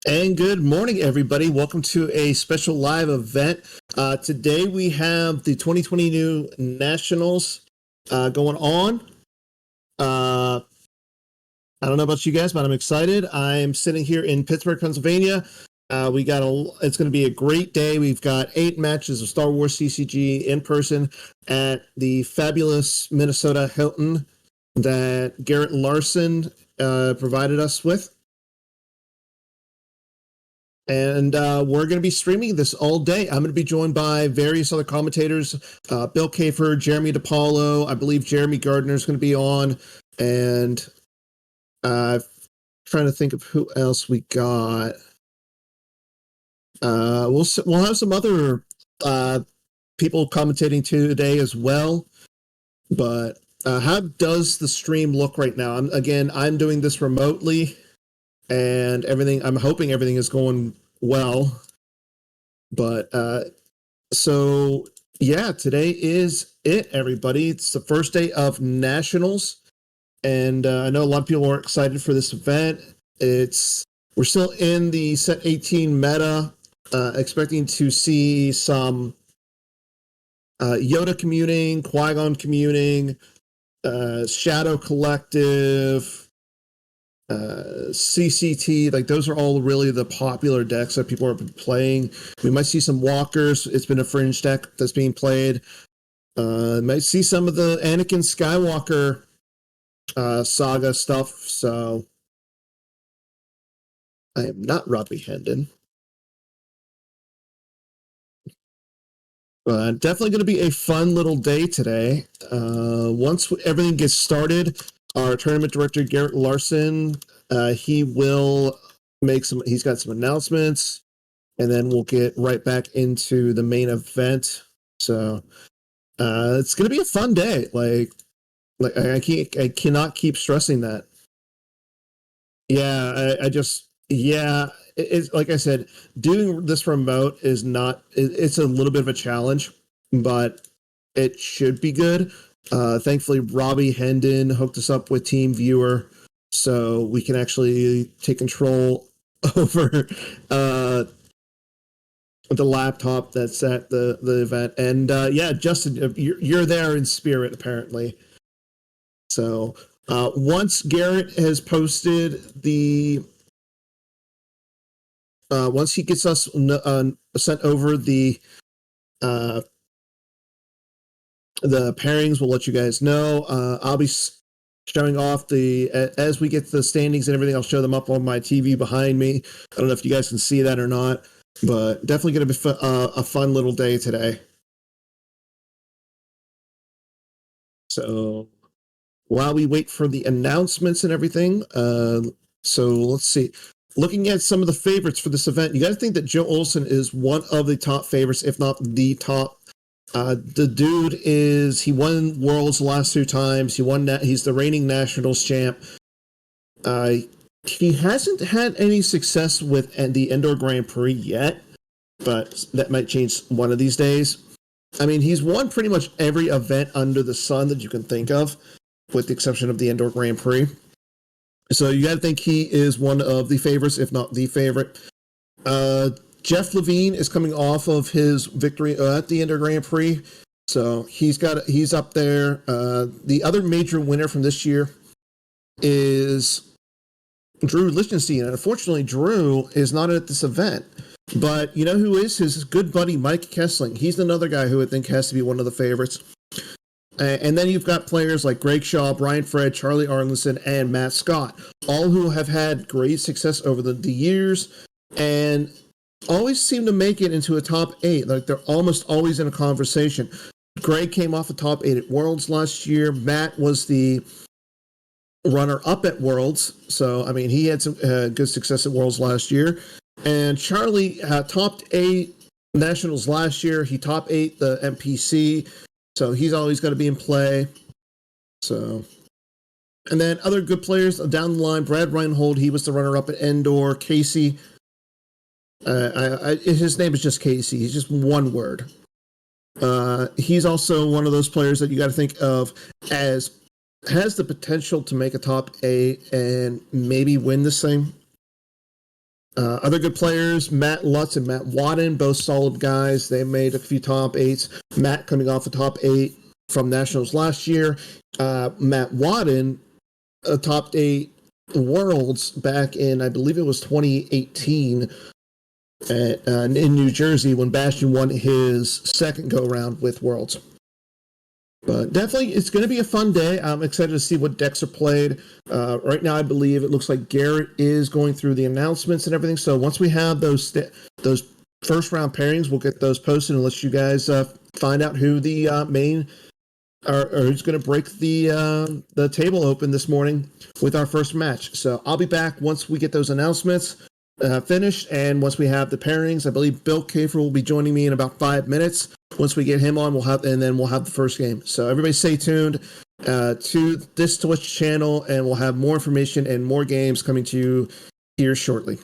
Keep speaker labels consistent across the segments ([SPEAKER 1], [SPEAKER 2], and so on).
[SPEAKER 1] And good morning, everybody. Welcome to a special live event. Today we have the 2020 New Nationals going on. I don't know about you guys, but I'm excited. I'm sitting here in Pittsburgh, Pennsylvania. It's going to be a great day. We've got 8 matches of Star Wars CCG in person at the fabulous Minnesota Hilton that Garrett Larson provided us with. And we're going to be streaming this all day. I'm going to be joined by various other commentators, Bill Kafer, Jeremy DiPaolo. I believe Jeremy Gardner is going to be on. And trying to think of who else we got. We'll have some other people commentating today as well. But how does the stream look right now? I'm doing this remotely. And I'm hoping everything is going well. But today is it, everybody. It's the first day of Nationals. And I know a lot of people are excited for this event. We're still in the set 18 meta, expecting to see some Yoda communing, Qui-Gon communing, Shadow Collective, CCT, like those are all really the popular decks that people are playing. We might see some walkers. It's been a fringe deck that's being played. Might see some of the Anakin Skywalker saga stuff. So I am not Robbie Hendon. But definitely going to be a fun little day today. Once everything gets started, our tournament director, Garrett Larson, he's got some announcements, and then we'll get right back into the main event. So it's going to be a fun day. Like I cannot keep stressing that. Yeah, it's like I said, doing this remote it's a little bit of a challenge, but it should be good. Thankfully, Robbie Hendon hooked us up with Team Viewer, so we can actually take control over the laptop that's at the event. And Justin, you're there in spirit, apparently. So once Garrett has posted once he gets us sent over the pairings, we'll let you guys know. I'll be showing off as we get the standings and everything, I'll show them up on my TV behind me. I don't know if you guys can see that or not, but definitely going to be a fun little day today. So while we wait for the announcements and everything, so let's see. Looking at some of the favorites for this event, you got to think that Joe Olsen is one of the top favorites, if not the top. The dude he won Worlds the last 2 times. He's the reigning Nationals champ. He hasn't had any success with the Indoor Grand Prix yet, but that might change one of these days. I mean, he's won pretty much every event under the sun that you can think of, with the exception of the Indoor Grand Prix. So you got to think he is one of the favorites, if not the favorite. Jeff Levine is coming off of his victory at the Indoor Grand Prix, so he's up there. The other major winner from this year is Drew Lichtenstein, and unfortunately, Drew is not at this event. But you know who is? His good buddy Mike Kessling. He's another guy who I think has to be one of the favorites. And then you've got players like Greg Shaw, Brian Fred, Charlie Arlinson, and Matt Scott, all who have had great success over the years and always seem to make it into a top 8. Like, they're almost always in a conversation. Greg came off the top 8 at Worlds last year. Matt was the runner-up at Worlds. So, I mean, he had some good success at Worlds last year. And Charlie topped 8 Nationals last year. He top 8 the MPC. So he's always got to be in play. So, and then other good players down the line, Brad Reinhold, he was the runner-up at Endor. Casey, his name is just Casey. He's just one word. He's also one of those players that you got to think of as has the potential to make a top 8 and maybe win this thing. Other good players, Matt Lutz and Matt Wadden, both solid guys. They made a few top eights. Matt coming off the top 8 from Nationals last year. Matt Wadden, a top 8 Worlds back in, I believe it was 2018 in New Jersey when Bastion won his second go-round with Worlds. But definitely, it's going to be a fun day. I'm excited to see what decks are played. Right now, I believe it looks like Garrett is going through the announcements and everything. So once we have those first round pairings, we'll get those posted and let you guys find out who the main or who's going to break the table open this morning with our first match. So I'll be back once we get those announcements finished, and once we have the pairings. I believe Bill Kafer will be joining me in about 5 minutes. Once we get him on, we'll have the first game. So everybody stay tuned to this Twitch channel, and we'll have more information and more games coming to you here shortly.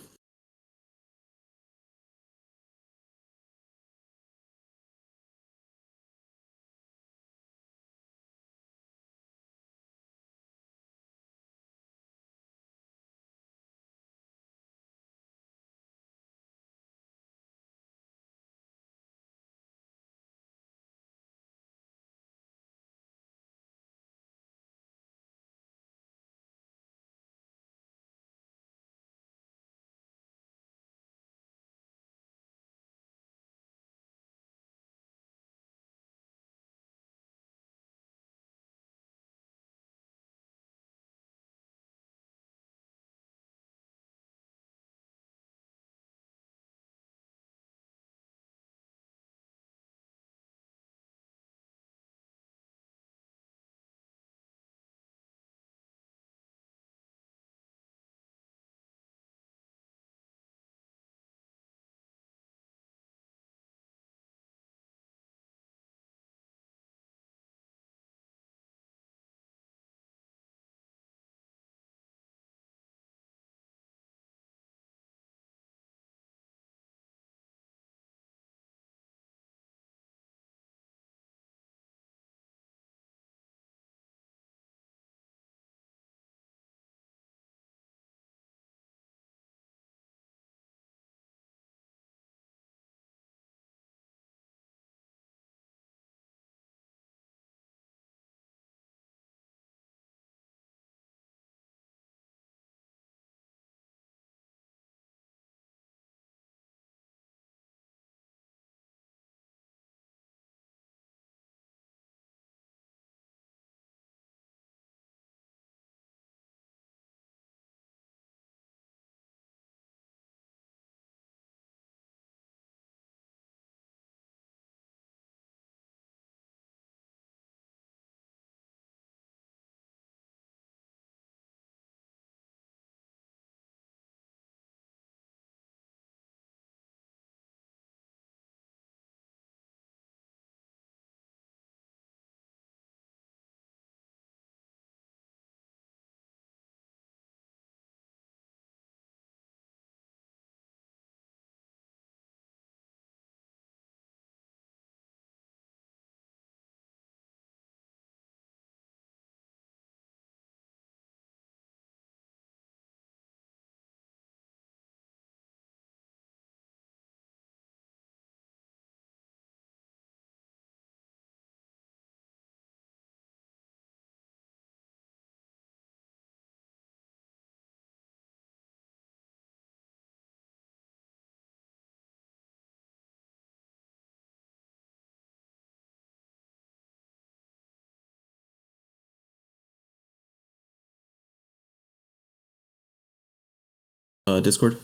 [SPEAKER 2] Discord?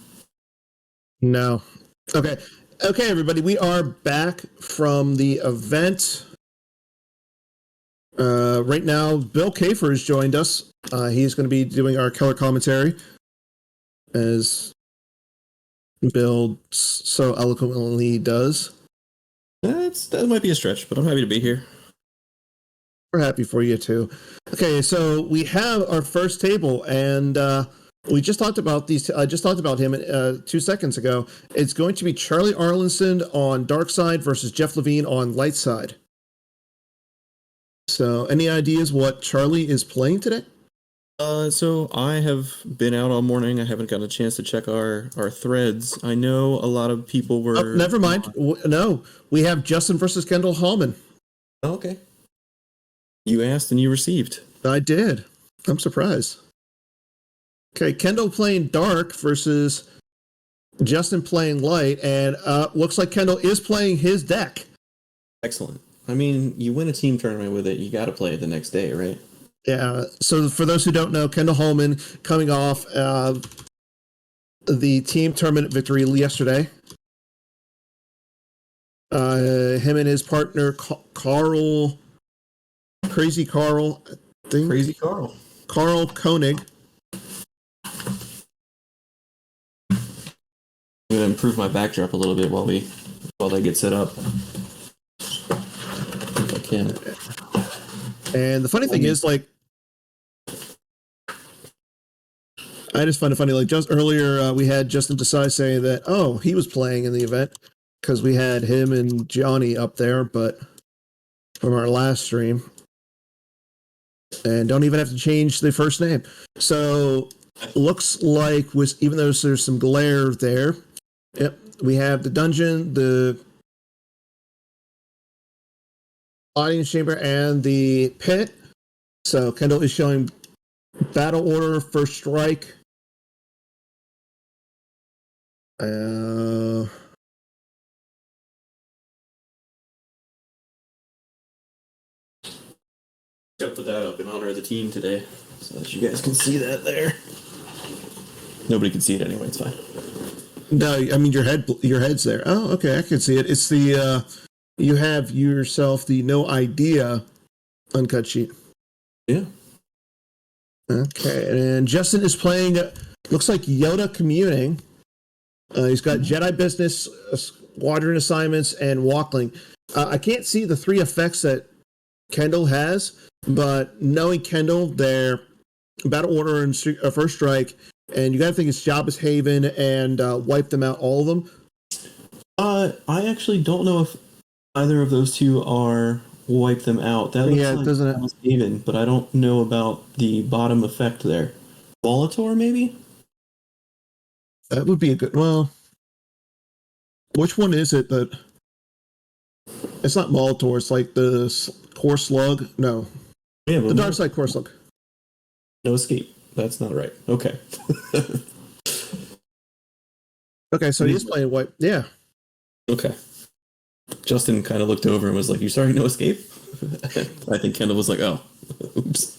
[SPEAKER 1] No. Okay, everybody, we are back from the event. Right now, Bill Kafer has joined us. He's going to be doing our color commentary, as Bill so eloquently does.
[SPEAKER 2] That might be a stretch, but I'm happy to be here.
[SPEAKER 1] We're happy for you too. Okay, so we have our first table, and we just talked about these. I just talked about him 2 seconds ago. It's going to be Charlie Arlinson on dark side versus Jeff Levine on light side. So, any ideas what Charlie is playing today?
[SPEAKER 2] So I have been out all morning. I haven't gotten a chance to check our threads. I know a lot of people
[SPEAKER 1] Oh,
[SPEAKER 2] were.
[SPEAKER 1] never mind. No, we have Justin versus Kendall Halman.
[SPEAKER 2] Oh, okay. You asked and you received.
[SPEAKER 1] I did. I'm surprised. Okay, Kendall playing dark versus Justin playing light, and looks like Kendall is playing his deck.
[SPEAKER 2] Excellent. I mean, you win a team tournament with it, you got to play it the next day, right?
[SPEAKER 1] Yeah. So for those who don't know, Kendall Holman coming off the team tournament victory yesterday. Him and his partner Carl, Crazy Carl, I think.
[SPEAKER 2] Crazy Carl.
[SPEAKER 1] Carl Koenig.
[SPEAKER 2] I'm gonna improve my backdrop a little bit while they get set up. If I can.
[SPEAKER 1] And the funny thing is, like, I just find it funny. Like, just earlier, we had Justin Desai saying that, oh, he was playing in the event because we had him and Johnny up there, but from our last stream, and don't even have to change the first name. So looks like even though there's some glare there, yep, we have the dungeon, the audience chamber, and the pit. So Kendall is showing battle order, first strike. Gotta
[SPEAKER 2] put that up in honor of the team today, so that you guys can see that there. Nobody can see it anyway. It's fine.
[SPEAKER 1] No, I mean your head's there. Oh, okay, I can see it. It's the you have yourself the no idea uncut sheet.
[SPEAKER 2] Yeah.
[SPEAKER 1] Okay, and Justin is playing. Looks like Yoda Communing. He's got Jedi Business, Squadron Assignments, and Walkling. I can't see the three effects that Kendall has, but knowing Kendall, their battle order and first strike, and you got to think it's Jabba's Haven and wipe them out, all of them.
[SPEAKER 2] I actually don't know if either of those two are wipe them out. That looks like
[SPEAKER 1] doesn't it?
[SPEAKER 2] Jabba's Haven, but I don't know about the bottom effect there. Volator, maybe?
[SPEAKER 1] That would be a good. Well, which one is it that? It's not Molitor. It's like the Core Slug. No,
[SPEAKER 2] Yeah,
[SPEAKER 1] the Dark Side Core Slug.
[SPEAKER 2] No escape. That's not right. Okay.
[SPEAKER 1] Okay, so he's playing white. Yeah.
[SPEAKER 2] Okay. Justin kind of looked over and was like, "You sorry, no escape?" I think Kendall was like, "Oh, oops."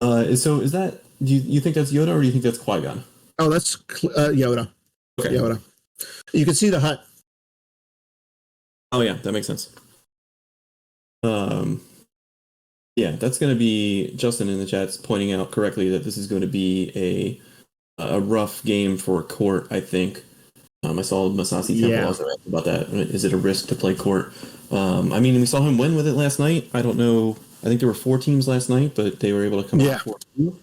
[SPEAKER 2] So is that? Do you think that's Yoda or do you think that's Qui-Gon?
[SPEAKER 1] Oh, that's Yoda.
[SPEAKER 2] Okay.
[SPEAKER 1] Yoda. You can see the hut.
[SPEAKER 2] Oh yeah, that makes sense. Yeah, that's going to be Justin in the chat's pointing out correctly that this is going to be a rough game for Court. I think. I saw Masasi Temple also asked about that. Is it a risk to play Court? I mean, we saw him win with it last night. I don't know. I think there were 4 teams last night, but they were able to come out 4-2.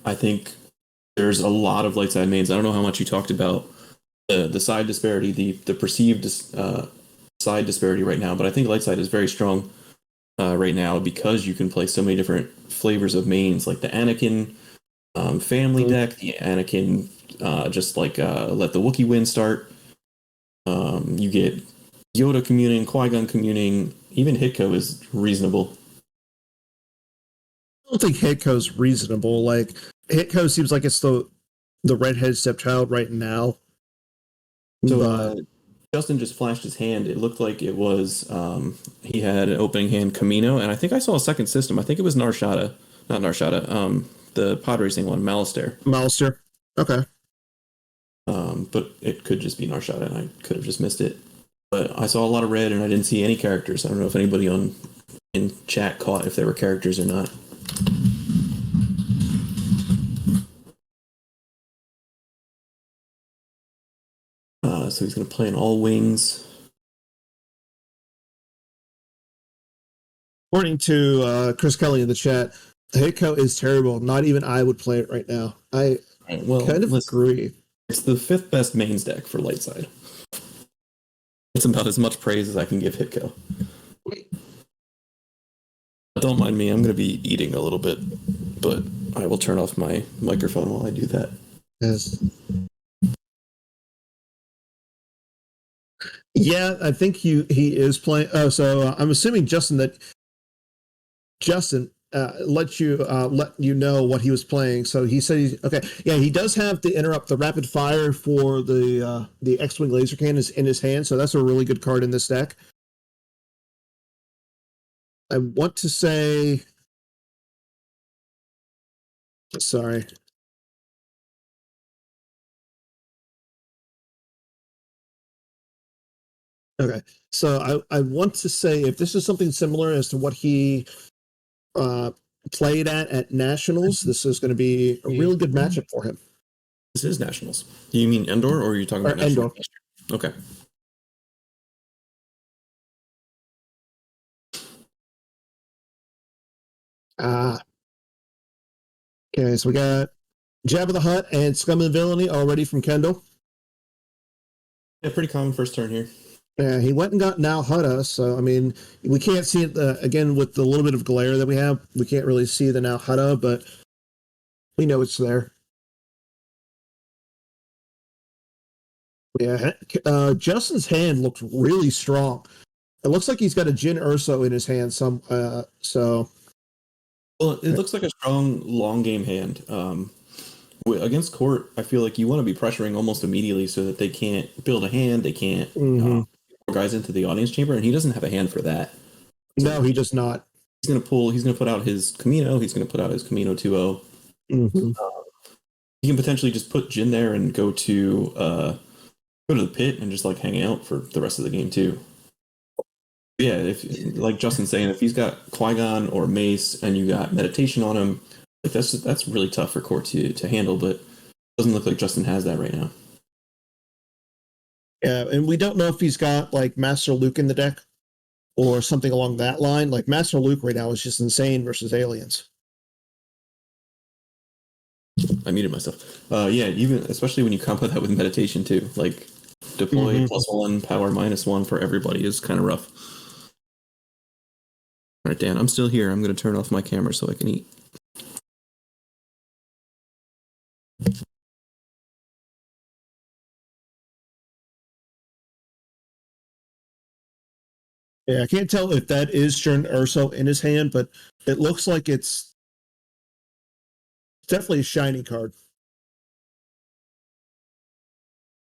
[SPEAKER 2] I think there's a lot of light side mains. I don't know how much you talked about the side disparity, the perceived side disparity right now, but I think light side is very strong right now because you can play so many different flavors of mains, like the Anakin family deck, the Anakin just like let the Wookiee win start. You get Yoda communing, Qui-Gon communing, even Hitko is reasonable.
[SPEAKER 1] I don't think Hitko's reasonable. Like Hitko seems like it's the redheaded stepchild right now.
[SPEAKER 2] So Justin just flashed his hand. It looked like it was he had an opening hand Camino, and I think I saw a second system. I think it was Narshada, not Narshada. The pod racing one, Malister.
[SPEAKER 1] Malister. Okay.
[SPEAKER 2] But it could just be Narshada, and I could have just missed it. But I saw a lot of red, and I didn't see any characters. I don't know if anybody in chat caught if there were characters or not. So he's going to play in all wings.
[SPEAKER 1] According to Chris Kelly in the chat, Hitko is terrible. Not even I would play it right now. I kind of agree.
[SPEAKER 2] It's the 5th best mains deck for light side. It's about as much praise as I can give Hitko. Don't mind me. I'm going to be eating a little bit, but I will turn off my microphone while I do that.
[SPEAKER 1] Yes. Yeah, I think he is playing. Oh, so I'm assuming Justin let you know what he was playing. So he said he's okay. Yeah, he does have to interrupt the rapid fire for the X-wing laser cannon is in his hand. So that's a really good card in this deck. I want to say, sorry. Okay, so I want to say if this is something similar as to what he uh, played at Nationals, this is going to be a really good matchup for him.
[SPEAKER 2] This is Nationals. You mean Endor, or are you talking about Nationals?
[SPEAKER 1] Endor.
[SPEAKER 2] Okay.
[SPEAKER 1] Okay, so we got Jabba the Hutt and Scum and Villainy already from Kendall.
[SPEAKER 2] Yeah, pretty common first turn here.
[SPEAKER 1] Yeah, he went and got Now Hutta, so I mean, we can't see it again with the little bit of glare that we have. We can't really see the Now Hutta, but we know it's there. Yeah, Justin's hand looks really strong. It looks like he's got a Jin Urso in his hand. So.
[SPEAKER 2] Well, it looks like a strong long game hand. Against Court, I feel like you want to be pressuring almost immediately so that they can't build a hand. They can't guys into the audience chamber, and he doesn't have a hand for that.
[SPEAKER 1] So no, he does not.
[SPEAKER 2] He's going to put out his Camino. He's going to put out his Camino 2-0. Mm-hmm. He can potentially just put Jin there and go to the pit and just like hang out for the rest of the game too. Yeah, if like Justin's saying, if he's got Qui-Gon or Mace and you got meditation on him, like that's really tough for Court to handle, but it doesn't look like Justin has that right now.
[SPEAKER 1] Yeah, and we don't know if he's got like Master Luke in the deck or something along that line. Like Master Luke right now is just insane versus aliens.
[SPEAKER 2] I muted myself. Yeah, even especially when you combo that with meditation too. Like deploy +1, power -1 for everybody is kind of rough. All right, Dan, I'm still here. I'm going to turn off my camera so I can eat.
[SPEAKER 1] Yeah, I can't tell if that is Jin Urso in his hand, but it looks like it's definitely a shiny card.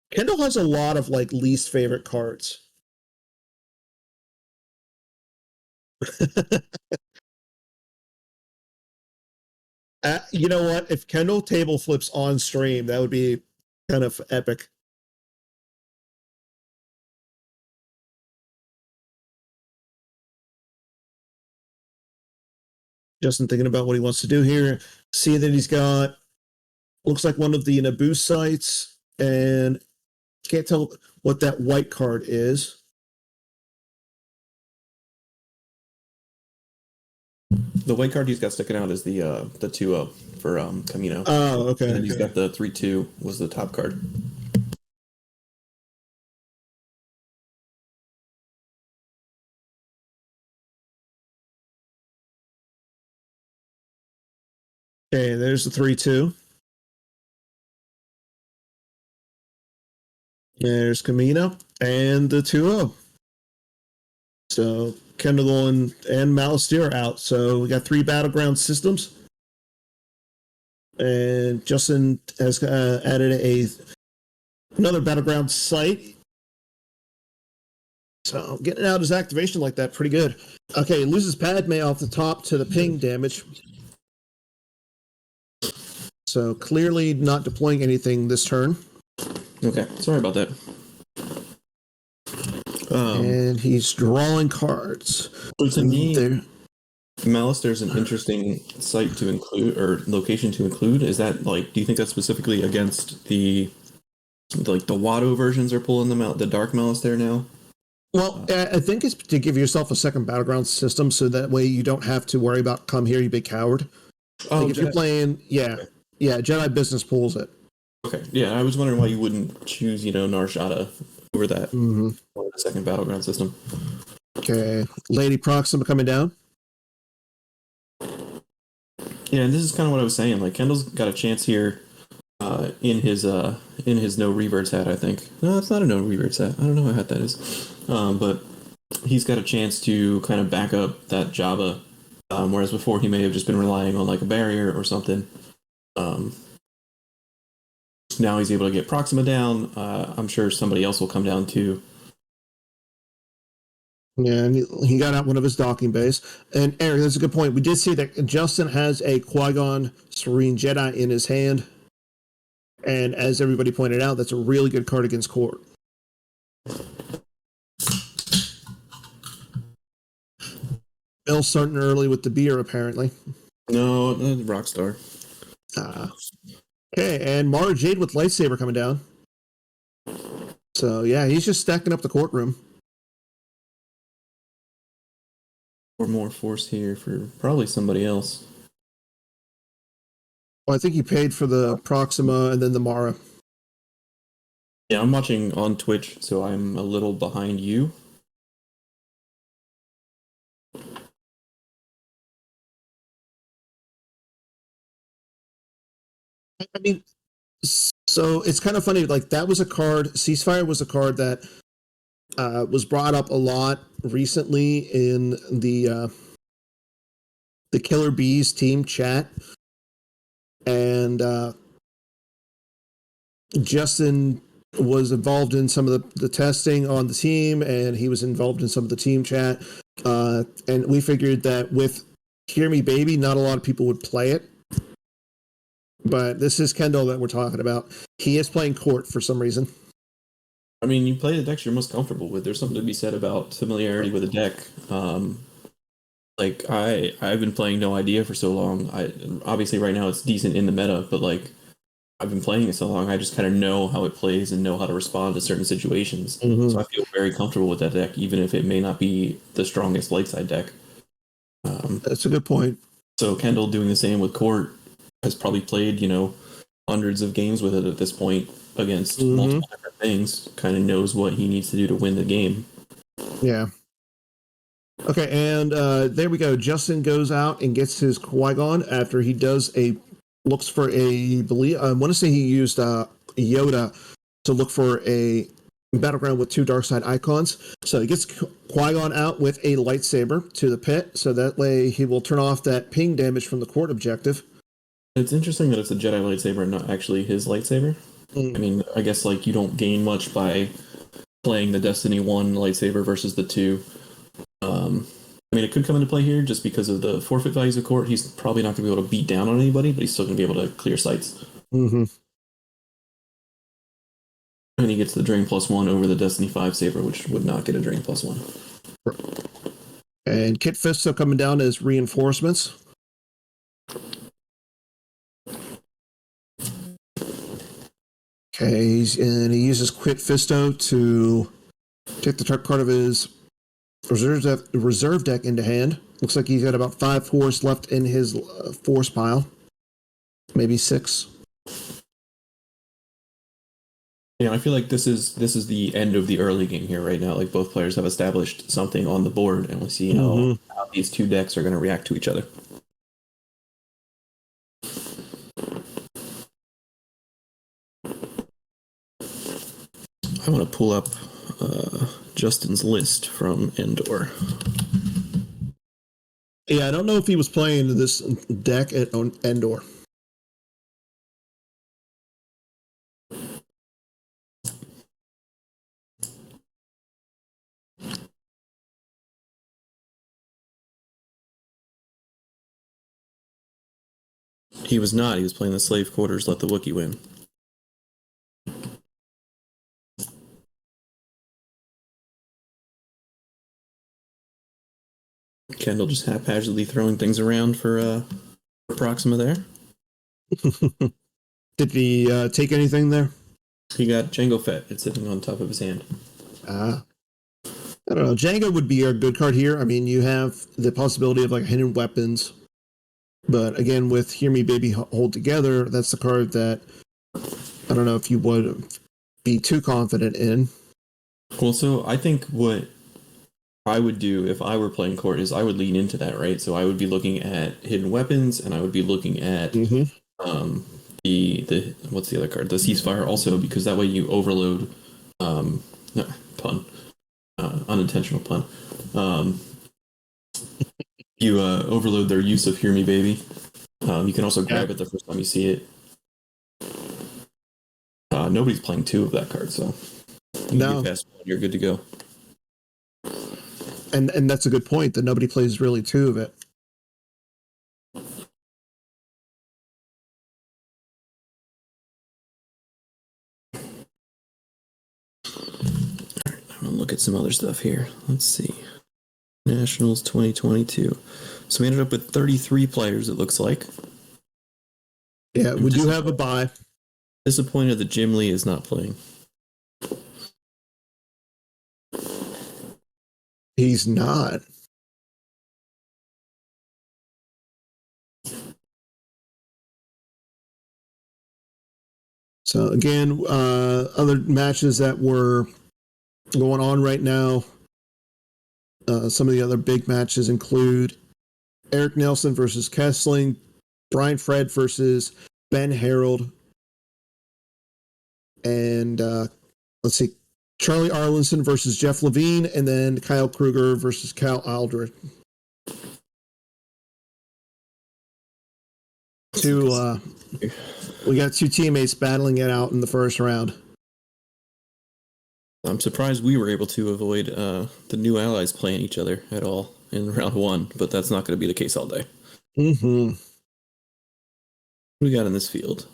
[SPEAKER 1] Kendall has a lot of like least favorite cards. You know what? If Kendall table flips on stream, that would be kind of epic. Justin thinking about what he wants to do here. See that he's got looks like one of the Naboo sites, and can't tell what that white card is.
[SPEAKER 2] The white card he's got sticking out is the 2-0 for Camino.
[SPEAKER 1] Oh, okay.
[SPEAKER 2] And then he's got the 3-2 was the top card.
[SPEAKER 1] Okay, there's the 3-2. There's Camino and the 2-0. So Kendall and Malister are out. So we got 3 battleground systems. And Justin has added another battleground site. So getting out his activation like that, pretty good. Okay, loses Padme off the top to the ping damage. So clearly not deploying anything this turn.
[SPEAKER 2] Okay, sorry about that.
[SPEAKER 1] And he's drawing cards.
[SPEAKER 2] To me, Malister's an interesting site to include or location to include. Is that like? Do you think that's specifically against the Watto versions are pulling them out? The Dark Malister now.
[SPEAKER 1] Well, I think it's to give yourself a second battleground system, so that way you don't have to worry about "come here, you big coward."
[SPEAKER 2] Oh,
[SPEAKER 1] like if you're playing, Jedi Business pulls it.
[SPEAKER 2] Okay, yeah, I was wondering why you wouldn't choose, Nar Shaddaa over that the second battleground system.
[SPEAKER 1] Okay, Lady Proxima coming down.
[SPEAKER 2] Yeah, and this is kind of what I was saying. Like Kendall's got a chance here in his no reverts hat. I think no, it's not a no reverts hat. I don't know what hat that is, but he's got a chance to kind of back up that Jabba, whereas before he may have just been relying on like a barrier or something. Um, Now he's able to get Proxima down. I'm sure somebody else will come down too.
[SPEAKER 1] Yeah, and he got out one of his docking bays. And Eric, that's a good point. We did see that Justin has a Qui-Gon Serene Jedi in his hand. And as everybody pointed out, that's a really good card against Court. Bill starting early with the beer, apparently.
[SPEAKER 2] No, Rockstar.
[SPEAKER 1] Okay, and Mara Jade with lightsaber coming down. So, yeah, he's just stacking up the courtroom.
[SPEAKER 2] Or more force here for probably somebody else.
[SPEAKER 1] Well, I think he paid for the Proxima and then the Mara.
[SPEAKER 2] Yeah, I'm watching on Twitch, so I'm a little behind you.
[SPEAKER 1] I mean, so it's kind of funny. Like, that was a card, Ceasefire was a card that was brought up a lot recently in the Killer Bees team chat. And Justin was involved in some of the testing on the team, and he was involved in some of the team chat. And we figured that with Hear Me Baby, not a lot of people would play it. But this is Kendall that we're talking about. He is playing Court for some reason.
[SPEAKER 2] I mean, you play the decks you're most comfortable with. There's something to be said about familiarity with a deck. Like I've been playing No Idea for so long. Obviously right now it's decent in the meta, but like I've been playing it so long, I just kind of know how it plays and know how to respond to certain situations. Mm-hmm. So I feel very comfortable with that deck, even if it may not be the strongest light side deck.
[SPEAKER 1] That's a good point.
[SPEAKER 2] So Kendall doing the same with Court has probably played, hundreds of games with it at this point against multiple different things. Kind of knows what he needs to do to win the game.
[SPEAKER 1] Yeah. Okay, and there we go. Justin goes out and gets his Qui-Gon after he looks for I want to say he used Yoda to look for a battleground with 2 dark side icons. So he gets Qui-Gon out with a lightsaber to the pit, so that way he will turn off that ping damage from the Court objective.
[SPEAKER 2] It's interesting that it's a Jedi lightsaber and not actually his lightsaber. I mean, I guess like you don't gain much by playing the Destiny 1 lightsaber versus the 2. I mean, it could come into play here just because of the forfeit values of Court. He's probably not going to be able to beat down on anybody, but he's still going to be able to clear sights.
[SPEAKER 1] Mm-hmm.
[SPEAKER 2] And he gets the Drain +1 over the Destiny 5 saber, which would not get a Drain +1.
[SPEAKER 1] And Kit Fisto coming down as reinforcements. Okay, and he uses Kit Fisto to take the top card of his reserve deck into hand. Looks like he's got about 5 force left in his force pile. Maybe 6.
[SPEAKER 2] Yeah, I feel like this is the end of the early game here right now. Like both players have established something on the board, and we'll see how these 2 decks are going to react to each other. I want to pull up Justin's list from Endor.
[SPEAKER 1] Yeah, I don't know if he was playing this deck at Endor.
[SPEAKER 2] He was not. He was playing the Slave Quarters, Let the Wookiee Win. Kendall just haphazardly throwing things around for Proxima there.
[SPEAKER 1] Did he take anything there?
[SPEAKER 2] He got Jango Fett. It's sitting on top of his hand.
[SPEAKER 1] I don't know. Jango would be a good card here. I mean, you have the possibility of like hidden weapons. But again, with Hear Me Baby Hold Together, that's the card that I don't know if you would be too confident in.
[SPEAKER 2] Well, so I think what I would do if I were playing court is I would lean into that, right? So I would be looking at hidden weapons, and I would be looking at the what's the other card? The ceasefire also, because that way you overload no, pun unintentional pun. You overload their use of Hear Me Baby. You can also grab it the first time you see it. Nobody's playing 2 of that card, so
[SPEAKER 1] no,
[SPEAKER 2] you're good to go.
[SPEAKER 1] And that's a good point that nobody plays really 2 of it.
[SPEAKER 2] I'm gonna look at some other stuff here. Let's see. Nationals 2022. So we ended up with 33 players, it looks like.
[SPEAKER 1] Yeah, we do have a bye.
[SPEAKER 2] Disappointed that Jim Lee is not playing.
[SPEAKER 1] He's not. So again, other matches that were going on right now. Some of the other big matches include Eric Nelson versus Kessling, Brian Fred versus Ben Harold, and let's see, Charlie Arlinson versus Jeff Levine, and then Kyle Kruger versus Cal Aldred. We got 2 teammates battling it out in the first round.
[SPEAKER 2] I'm surprised we were able to avoid the new allies playing each other at all in round 1, but that's not going to be the case all day.
[SPEAKER 1] Mm-hmm.
[SPEAKER 2] What do we got in this field?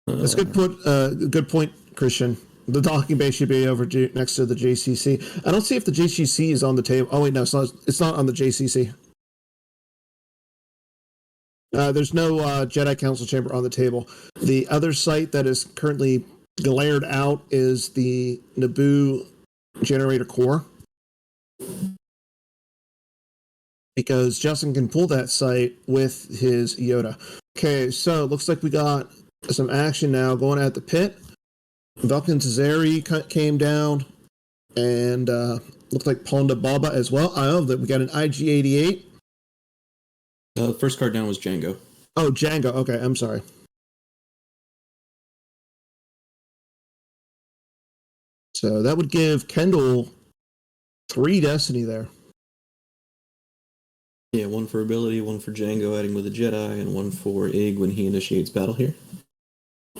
[SPEAKER 1] That's a good point, Christian. The docking bay should be over next to the JCC. I don't see if the JCC is on the table. Oh wait, no, it's not on the JCC. There's no Jedi Council chamber on the table. The other site that is currently glared out is the Naboo generator core, because Justin can pull that site with his Yoda. Okay, so it looks like we got some action now going at the pit. Vulcan Tazeri came down, and looked like Ponda Baba as well. I know that we got an IG-88.
[SPEAKER 2] The first card down was Django.
[SPEAKER 1] Oh, Django. Okay, I'm sorry. So that would give Kendall 3 Destiny there.
[SPEAKER 2] Yeah, 1 for ability, 1 for Django adding with a Jedi, and 1 for Ig when he initiates battle here.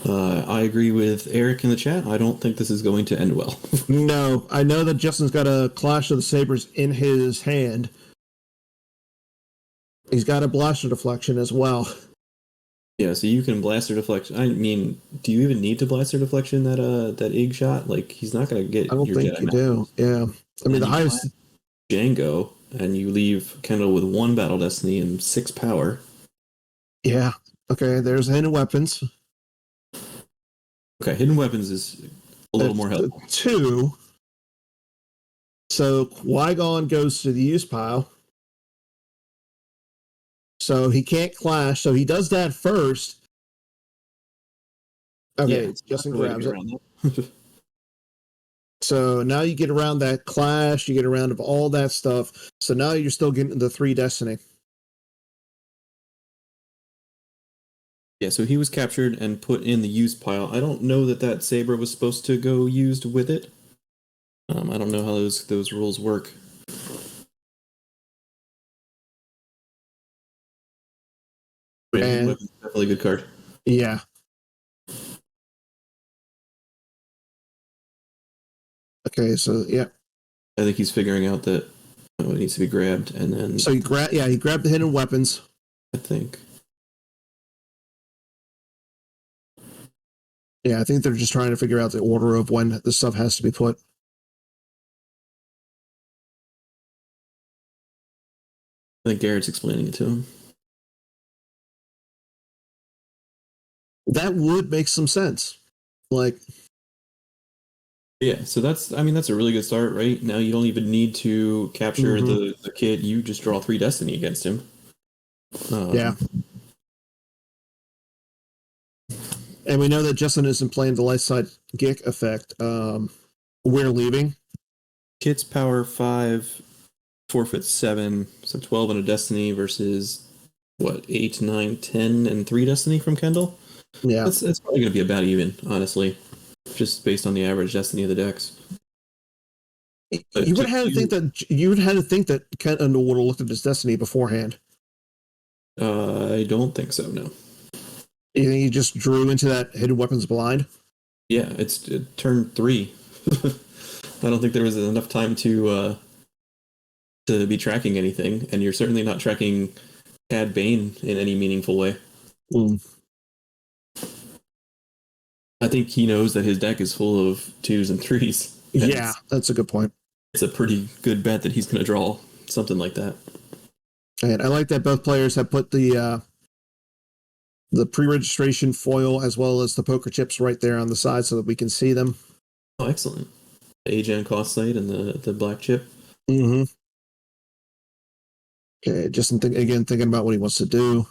[SPEAKER 2] I agree with Eric in the chat. I don't think this is going to end well.
[SPEAKER 1] No, I know that Justin's got a Clash of the Sabers in his hand. He's got a Blaster Deflection as well.
[SPEAKER 2] Yeah, so you can Blaster Deflection. I mean, do you even need to Blaster Deflection that Ig shot? Like, he's not going to get.
[SPEAKER 1] I don't think you do. Yeah, I mean the highest
[SPEAKER 2] Django, and you leave Kendall with 1 Battle Destiny and 6 power.
[SPEAKER 1] Yeah. Okay. There's Hidden Weapons.
[SPEAKER 2] Okay, Hidden Weapons is a little more helpful.
[SPEAKER 1] 2. So Qui-Gon goes to the use pile. So he can't clash. So he does that first. Okay, yeah, Justin grabs it. So now you get around that clash, you get around of all that stuff. So now you're still getting the 3 Destiny.
[SPEAKER 2] Yeah, so he was captured and put in the use pile. I don't know that saber was supposed to go used with it. I don't know how those rules work. And definitely a good card.
[SPEAKER 1] Yeah. Okay, so yeah.
[SPEAKER 2] I think he's figuring out that it needs to be grabbed, and then
[SPEAKER 1] so he grabbed the Hidden Weapons.
[SPEAKER 2] I think.
[SPEAKER 1] Yeah, I think they're just trying to figure out the order of when the stuff has to be put.
[SPEAKER 2] I think Garrett's explaining it to him.
[SPEAKER 1] That would make some sense. Like,
[SPEAKER 2] yeah, so that's a really good start, right? Now you don't even need to capture the kid. You just draw 3 Destiny against him.
[SPEAKER 1] Yeah. And we know that Justin isn't playing the light side Gick effect. We're leaving.
[SPEAKER 2] Kit's power 5, forfeit 7, so 12 in a Destiny versus what, 8, 9, 10, and 3 Destiny from Kendall?
[SPEAKER 1] Yeah.
[SPEAKER 2] That's probably going to be about even, honestly, just based on the average Destiny of the decks. But
[SPEAKER 1] You would have to think that Kendall would have looked at his Destiny beforehand.
[SPEAKER 2] I don't think so, no.
[SPEAKER 1] You think he just drew into that hidden weapons blind?
[SPEAKER 2] Yeah, it's turn 3. I don't think there was enough time to be tracking anything, and you're certainly not tracking Cad Bane in any meaningful way. I think he knows that his deck is full of 2s and 3s.
[SPEAKER 1] Yeah, that's a good point.
[SPEAKER 2] It's a pretty good bet that he's going to draw something like that.
[SPEAKER 1] And I like that both players have put the pre-registration foil as well as the poker chips right there on the side so that we can see them.
[SPEAKER 2] Oh, excellent. The AGN cost site and the black chip.
[SPEAKER 1] Mm-hmm. Okay, just thinking about what he wants to do.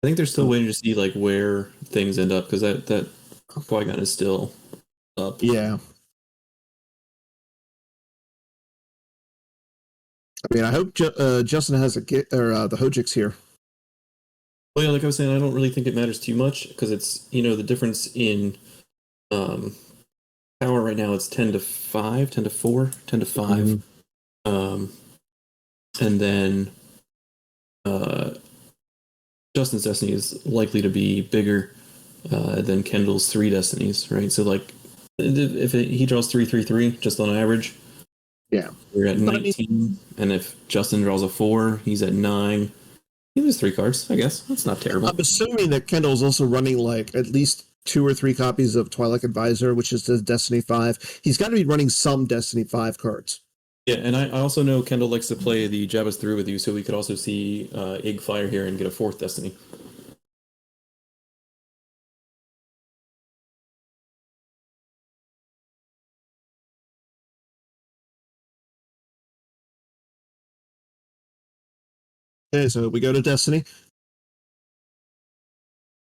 [SPEAKER 2] I think they're still waiting to see like where things end up because that Qui-Gon is still up.
[SPEAKER 1] Yeah. I mean, I hope Justin has the Hojix here.
[SPEAKER 2] Well, yeah, like I was saying, I don't really think it matters too much because it's, the difference in power right now, it's 10 to 5, 10 to 4, 10 to 5. Mm-hmm. And then Justin's Destiny is likely to be bigger than Kendall's 3 Destinies, right? So, like, if he draws 3-3-3 just on average,
[SPEAKER 1] yeah,
[SPEAKER 2] we're at 19. And if Justin draws a 4, he's at 9. He loses 3 cards, I guess. That's not terrible.
[SPEAKER 1] I'm assuming that Kendall's also running like at least 2 or 3 copies of Twilight Advisor, which is the Destiny 5. He's got to be running some Destiny 5 cards.
[SPEAKER 2] Yeah, and I also know Kendall likes to play the Jabba's through with you, so we could also see Ig Fire here and get a 4th Destiny.
[SPEAKER 1] Okay, so we go to Destiny.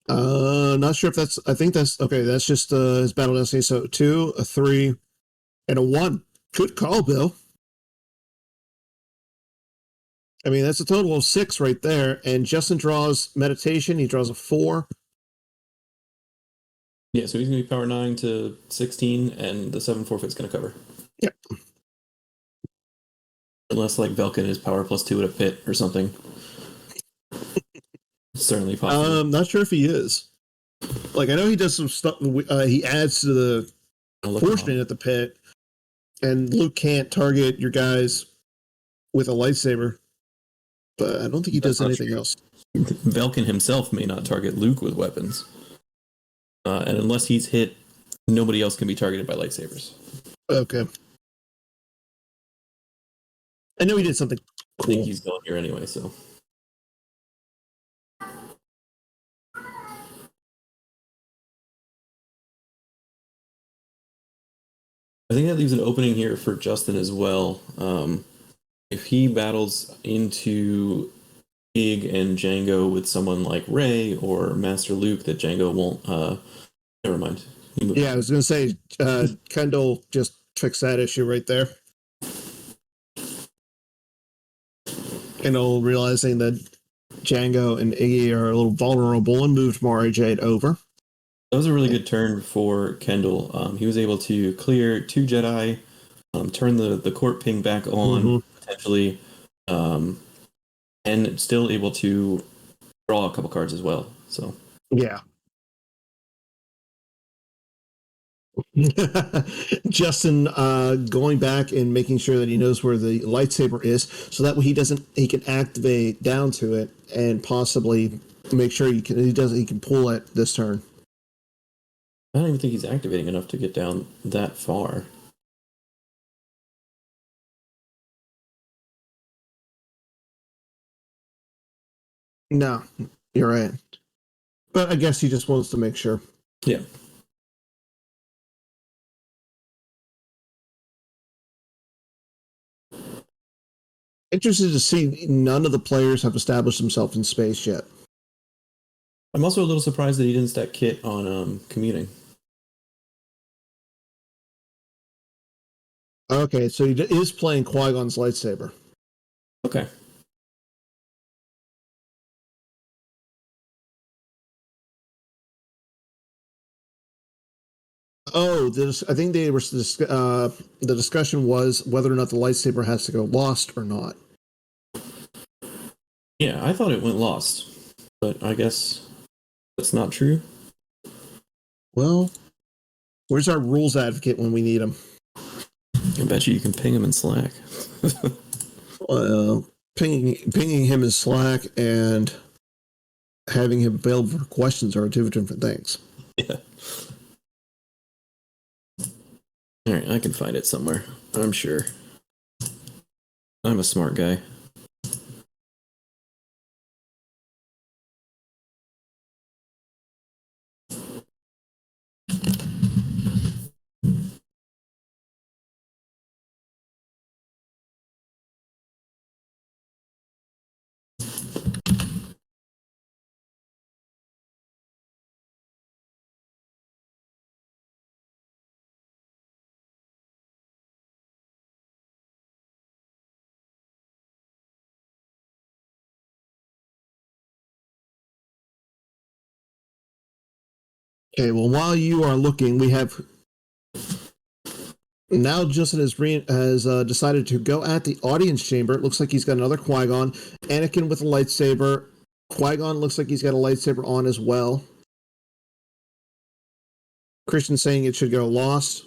[SPEAKER 1] Not sure if that's. I think that's okay. That's just his Battle Destiny. So 2, a 3, and a 1. Good call, Bill. I mean, that's a total of 6 right there. And Justin draws Meditation. He draws a 4.
[SPEAKER 2] Yeah, so he's going to be power 9 to 16, and the 7 forfeit's going to cover.
[SPEAKER 1] Yep.
[SPEAKER 2] Unless, like, Velkin is power +2 at a pit or something. Certainly possible.
[SPEAKER 1] I'm not sure if he is. Like, I know he does some stuff. He adds to the fortune at the pit, and Luke can't target your guys with a lightsaber. But I don't think he does anything else.
[SPEAKER 2] Velkin himself may not target Luke with weapons. And unless he's hit, nobody else can be targeted by lightsabers.
[SPEAKER 1] Okay. I know he did something cool.
[SPEAKER 2] I think he's going here anyway, so. I think that leaves an opening here for Justin as well. If he battles into Ig and Django with someone like Rey or Master Luke, that Django won't. Never mind.
[SPEAKER 1] Yeah, I was going to say, Kendall just fixed that issue right there. Kendall realizing that Django and Iggy are a little vulnerable and moved Mara Jade over.
[SPEAKER 2] That was a really good turn for Kendall. He was able to clear 2 Jedi, turn the court ping back on, potentially, and still able to draw a couple cards as well. So
[SPEAKER 1] yeah. Justin going back and making sure that he knows where the lightsaber is, so that way he can activate down to it and possibly make sure he can pull it this turn.
[SPEAKER 2] I don't even think he's activating enough to get down that far.
[SPEAKER 1] No, you're right. But I guess he just wants to make sure.
[SPEAKER 2] Yeah.
[SPEAKER 1] Interested to see none of the players have established themselves in space yet.
[SPEAKER 2] I'm also a little surprised that he didn't stack Kit on Communing.
[SPEAKER 1] Okay, so he is playing Qui-Gon's lightsaber.
[SPEAKER 2] Okay.
[SPEAKER 1] Oh, I think they were. The discussion was whether or not the lightsaber has to go lost or not.
[SPEAKER 2] Yeah, I thought it went lost, but I guess that's not true.
[SPEAKER 1] Well, where's our rules advocate when we need him?
[SPEAKER 2] I bet you can ping him in Slack.
[SPEAKER 1] Pinging him in Slack and having him available for questions are two different things.
[SPEAKER 2] Yeah. All right, I can find it somewhere. I'm sure. I'm a smart guy.
[SPEAKER 1] Okay, well, while you are looking, we have now Justin has decided to go at the audience chamber. It looks like he's got another Qui-Gon. Anakin with a lightsaber. Qui-Gon looks like he's got a lightsaber on as well. Christian saying it should go lost.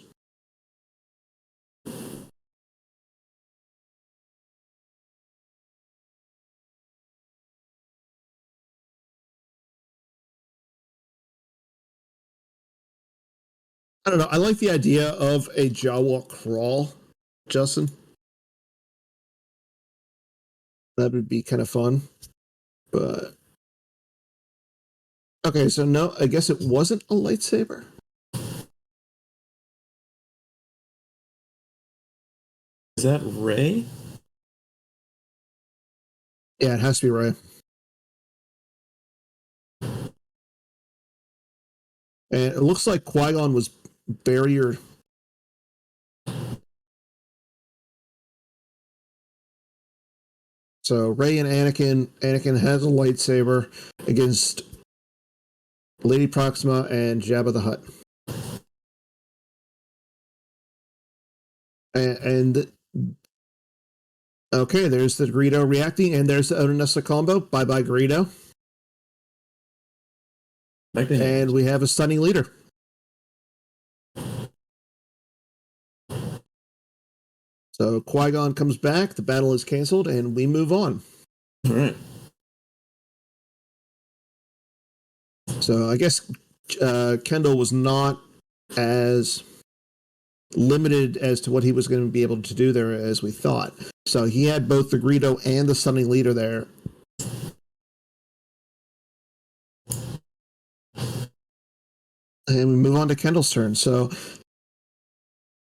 [SPEAKER 1] I don't know. I like the idea of a Jawa crawl, Justin. That would be kind of fun. But okay, so no, I guess it wasn't a lightsaber.
[SPEAKER 2] Is that Rey?
[SPEAKER 1] Yeah, it has to be Rey. And it looks like Qui-Gon was barrier. So Rey and Anakin. Anakin has a lightsaber against Lady Proxima and Jabba the Hutt. And okay, there's the Greedo reacting, and there's the Odinessa combo. Bye bye, Greedo. And we have a stunning leader. So Qui-Gon comes back, the battle is canceled, and we move on.
[SPEAKER 2] All right.
[SPEAKER 1] So I guess Kendall was not as limited as to what he was going to be able to do there as we thought. So he had both the Greedo and the stunning leader there. And we move on to Kendall's turn. So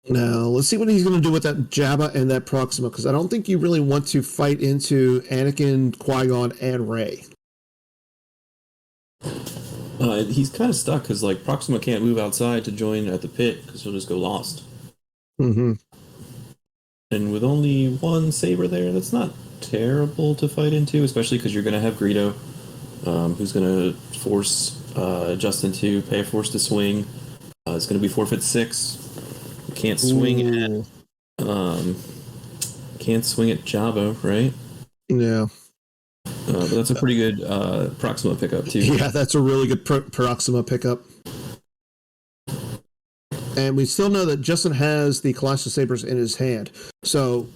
[SPEAKER 1] now let's see what he's going to do with that Jabba and that Proxima, because I don't think you really want to fight into Anakin, Qui-Gon, and Rey.
[SPEAKER 2] He's kind of stuck because like Proxima can't move outside to join at the pit because he'll just go lost.
[SPEAKER 1] Mm-hmm.
[SPEAKER 2] And with only one saber there, that's not terrible to fight into, especially because you're going to have Greedo, who's going to force Justin to pay a force to swing. It's going to be forfeit 6. Can't swing can't swing at Jabba, right?
[SPEAKER 1] Yeah.
[SPEAKER 2] But that's a pretty good Proxima pickup too.
[SPEAKER 1] Yeah, that's a really good Proxima pickup. And we still know that Justin has the Clash of Sabers in his hand. So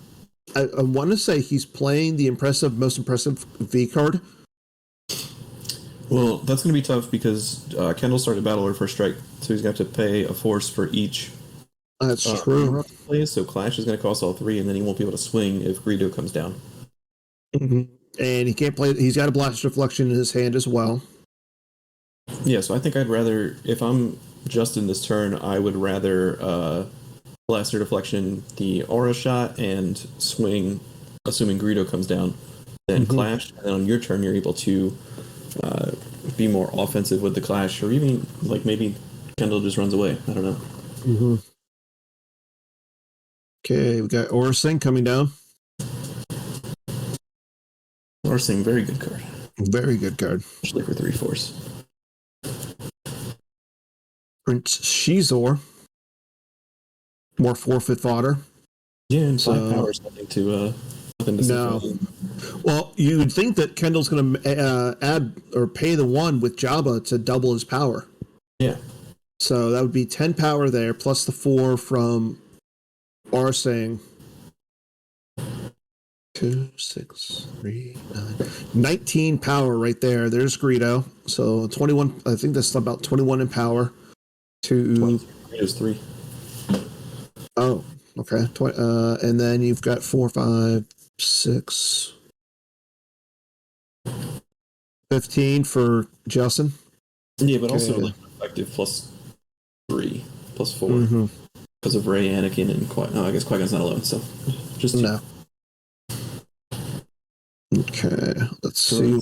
[SPEAKER 1] I want to say he's playing the most impressive V card.
[SPEAKER 2] Well, that's going to be tough because Kendall started battle order first strike, so he's going to have to pay a force for each.
[SPEAKER 1] That's true.
[SPEAKER 2] So Clash is going to cost all 3, and then he won't be able to swing if Greedo comes down.
[SPEAKER 1] Mm-hmm. And he can't play. He's got a Blast Reflection in his hand as well.
[SPEAKER 2] Yeah, so I think I'd rather, if I'm Justin this turn, I would rather Blaster Deflection the Aura Shot and swing, assuming Greedo comes down, then Clash. And then on your turn, you're able to be more offensive with the Clash, or even like maybe Kendall just runs away. I don't know.
[SPEAKER 1] Mm-hmm. Okay, we got Orsing coming down.
[SPEAKER 2] Orsing, very good card.
[SPEAKER 1] Very good card.
[SPEAKER 2] Especially for 3/4.
[SPEAKER 1] Prince Shizor. More 4/5 fodder.
[SPEAKER 2] Yeah, and 5 power is nothing to
[SPEAKER 1] no. Well, you would think that Kendall's going to add or pay the 1 with Jabba to double his power.
[SPEAKER 2] Yeah.
[SPEAKER 1] So that would be 10 power there, plus the 4 from Orsing. 2, 6, 3, 9. 19 power right there. There's Greedo. So 21, I think that's about 21 in power.
[SPEAKER 2] Greedo's 3.
[SPEAKER 1] Oh, okay. And then you've got 4, 5, 6, 15 for Justin.
[SPEAKER 2] Yeah, but also like effective +3, +4. Because of Rey, Anakin, and I guess Qui-Gon's not alone, so just 2.
[SPEAKER 1] No. Okay, let's see.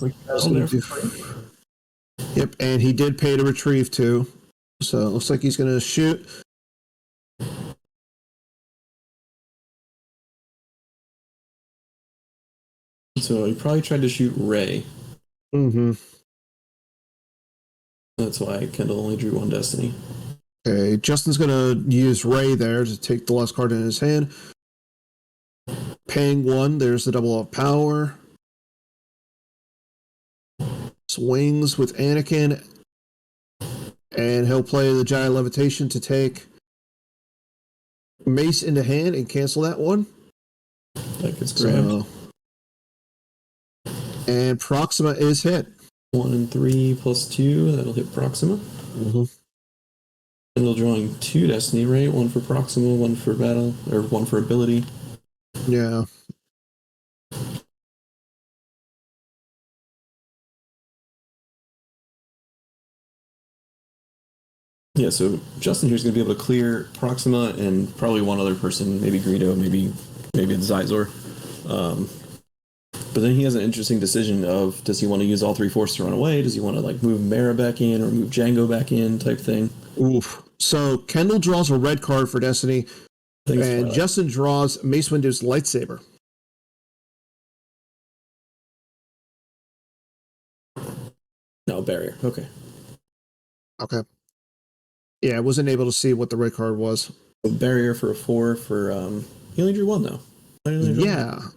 [SPEAKER 1] Yep, and he did pay to retrieve too. So it looks like he's going to shoot.
[SPEAKER 2] So he probably tried to shoot Rey. That's why Kendall only drew 1 destiny.
[SPEAKER 1] Okay, Justin's going to use Rey there to take the last card in his hand. Paying 1, there's the double of power. Swings with Anakin. And he'll play the Giant Levitation to take Mace into hand and cancel that 1.
[SPEAKER 2] That gets grabbed.
[SPEAKER 1] And Proxima is hit.
[SPEAKER 2] 1 and 3 +2, that'll hit Proxima. Kendall drawing 2 destiny, right? 1 for Proxima, 1 for battle, or 1 for ability.
[SPEAKER 1] Yeah.
[SPEAKER 2] Yeah, so Justin here's going to be able to clear Proxima and probably one other person, maybe Greedo, maybe the Zizor. But then he has an interesting decision of, does he want to use all 3 forces to run away? Does he want to like move Mara back in or move Django back in type thing?
[SPEAKER 1] Oof. So Kendall draws a red card for Destiny, and Justin draws Mace Windu's lightsaber.
[SPEAKER 2] No, barrier. Okay.
[SPEAKER 1] Yeah, I wasn't able to see what the red card was.
[SPEAKER 2] A barrier for a 4 for he only drew 1 though.
[SPEAKER 1] Yeah.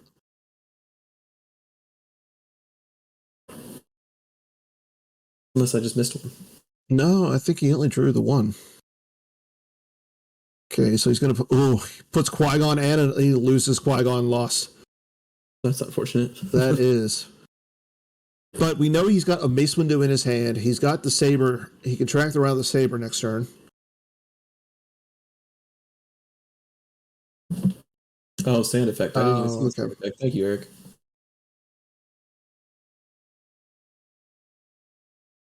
[SPEAKER 2] Unless I just missed 1.
[SPEAKER 1] No, I think he only drew the 1. Okay, so he's going to put... Oh, he puts Qui-Gon and he loses Qui-Gon lost.
[SPEAKER 2] That's unfortunate.
[SPEAKER 1] That is. But we know he's got a Mace Windu in his hand. He's got the saber. He can track around the saber next turn.
[SPEAKER 2] Oh, sand effect. I didn't even see the sand effect. Thank you, Eric.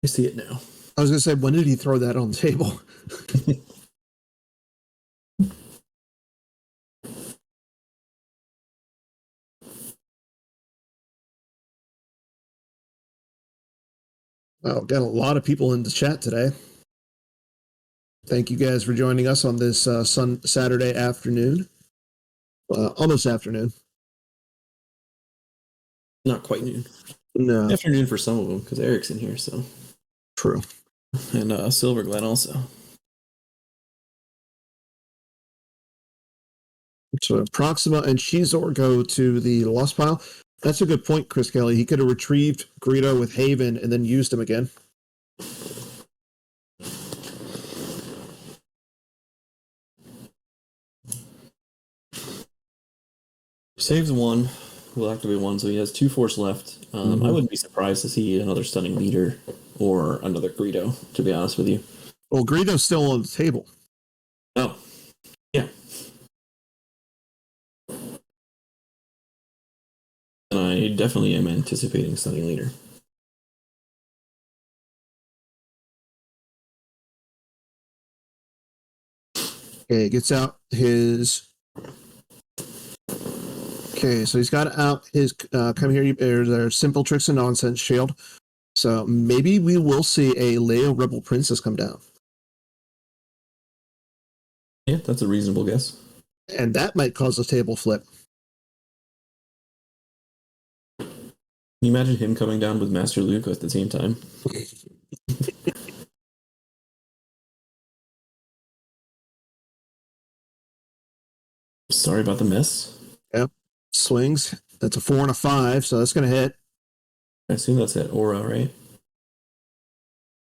[SPEAKER 2] I see it now.
[SPEAKER 1] I was going to say, when did he throw that on the table? Oh, got a lot of people in the chat today. Thank you guys for joining us on this Saturday afternoon. Almost afternoon.
[SPEAKER 2] Not quite noon.
[SPEAKER 1] No.
[SPEAKER 2] Afternoon for some of them, because Eric's in here, so.
[SPEAKER 1] True.
[SPEAKER 2] And Silver Glen also.
[SPEAKER 1] So Proxima and Shizor go to the lost pile. That's a good point, Chris Kelly. He could have retrieved Greedo with Haven and then used him again.
[SPEAKER 2] Saves 1. Will activate 1, so he has 2 force left. I wouldn't be surprised to see another stunning leader or another Greedo, to be honest with you.
[SPEAKER 1] Well, Greedo's still on the table.
[SPEAKER 2] Oh. Yeah. I definitely am anticipating stunning leader.
[SPEAKER 1] Okay, gets out his... Okay, so he's got out his come here, their simple tricks and nonsense shield. So maybe we will see a Leia Rebel Princess come down.
[SPEAKER 2] Yeah, that's a reasonable guess.
[SPEAKER 1] And that might cause a table flip.
[SPEAKER 2] Can you imagine him coming down with Master Luke at the same time? Sorry about the mess.
[SPEAKER 1] Yep. Swings. That's a 4 and a 5, so that's going to hit.
[SPEAKER 2] I assume that's at Aura, right?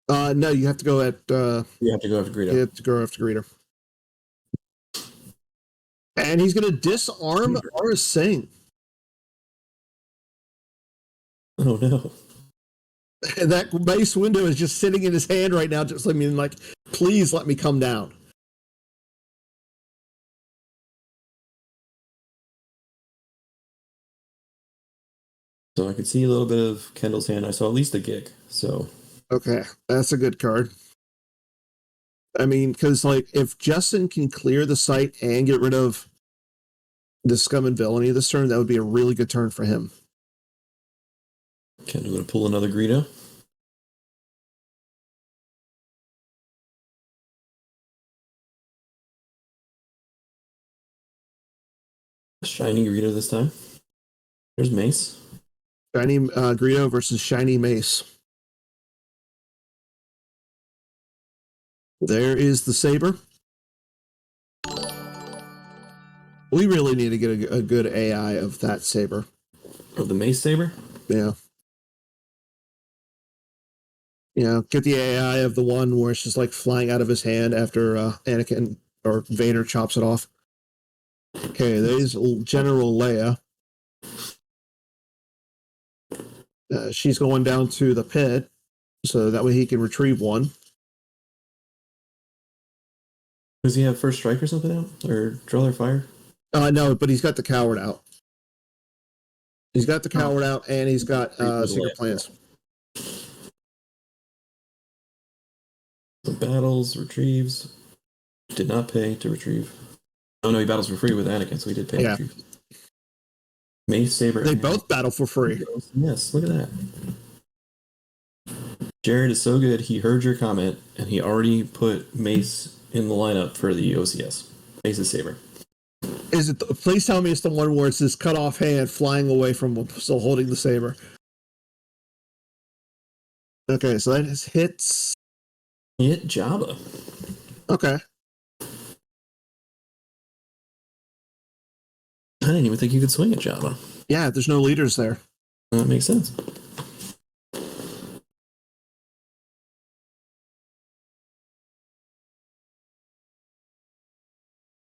[SPEAKER 1] No, you have to go at.
[SPEAKER 2] You have to go after Greedo.
[SPEAKER 1] You have to go after Greedo. And he's going to disarm Aura Singh.
[SPEAKER 2] Oh no.
[SPEAKER 1] And that base window is just sitting in his hand right now, just like, please let me come down.
[SPEAKER 2] So I could see a little bit of Kendall's hand. I saw at least a gig. So
[SPEAKER 1] okay, that's a good card. I mean, because like if Justin can clear the site and get rid of the scum and villainy this turn, that would be a really good turn for him.
[SPEAKER 2] Kendall gonna pull another Greedo. Shiny Greedo this time. There's Mace.
[SPEAKER 1] Shiny Greedo versus Shiny Mace. There is the saber. We really need to get a good AI of that saber.
[SPEAKER 2] Of the Mace Saber?
[SPEAKER 1] Yeah. Yeah, get the AI of the one where it's just like flying out of his hand after Anakin or Vader chops it off. Okay, there's General Leia. She's going down to the pit, so that way he can retrieve one.
[SPEAKER 2] Does he have first strike or something out? Or draw their fire?
[SPEAKER 1] No, but he's got the coward out. He's got the coward out, and he's got secret plans.
[SPEAKER 2] So battles, retrieves. Did not pay to retrieve. Oh no, he battles for free with Anakin, so he did pay to retrieve. Mace, Saber.
[SPEAKER 1] They both battle for free.
[SPEAKER 2] Yes, look at that. Jared is so good, he heard your comment, and he already put Mace in the lineup for the OCS. Mace's Saber.
[SPEAKER 1] Is it? Please tell me it's the one where it's this cut off hand flying away from him, still holding the saber. Okay, so that hits.
[SPEAKER 2] He hit Jabba.
[SPEAKER 1] Okay.
[SPEAKER 2] I didn't even think you could swing at Jabba.
[SPEAKER 1] Yeah, there's no leaders there.
[SPEAKER 2] That makes sense.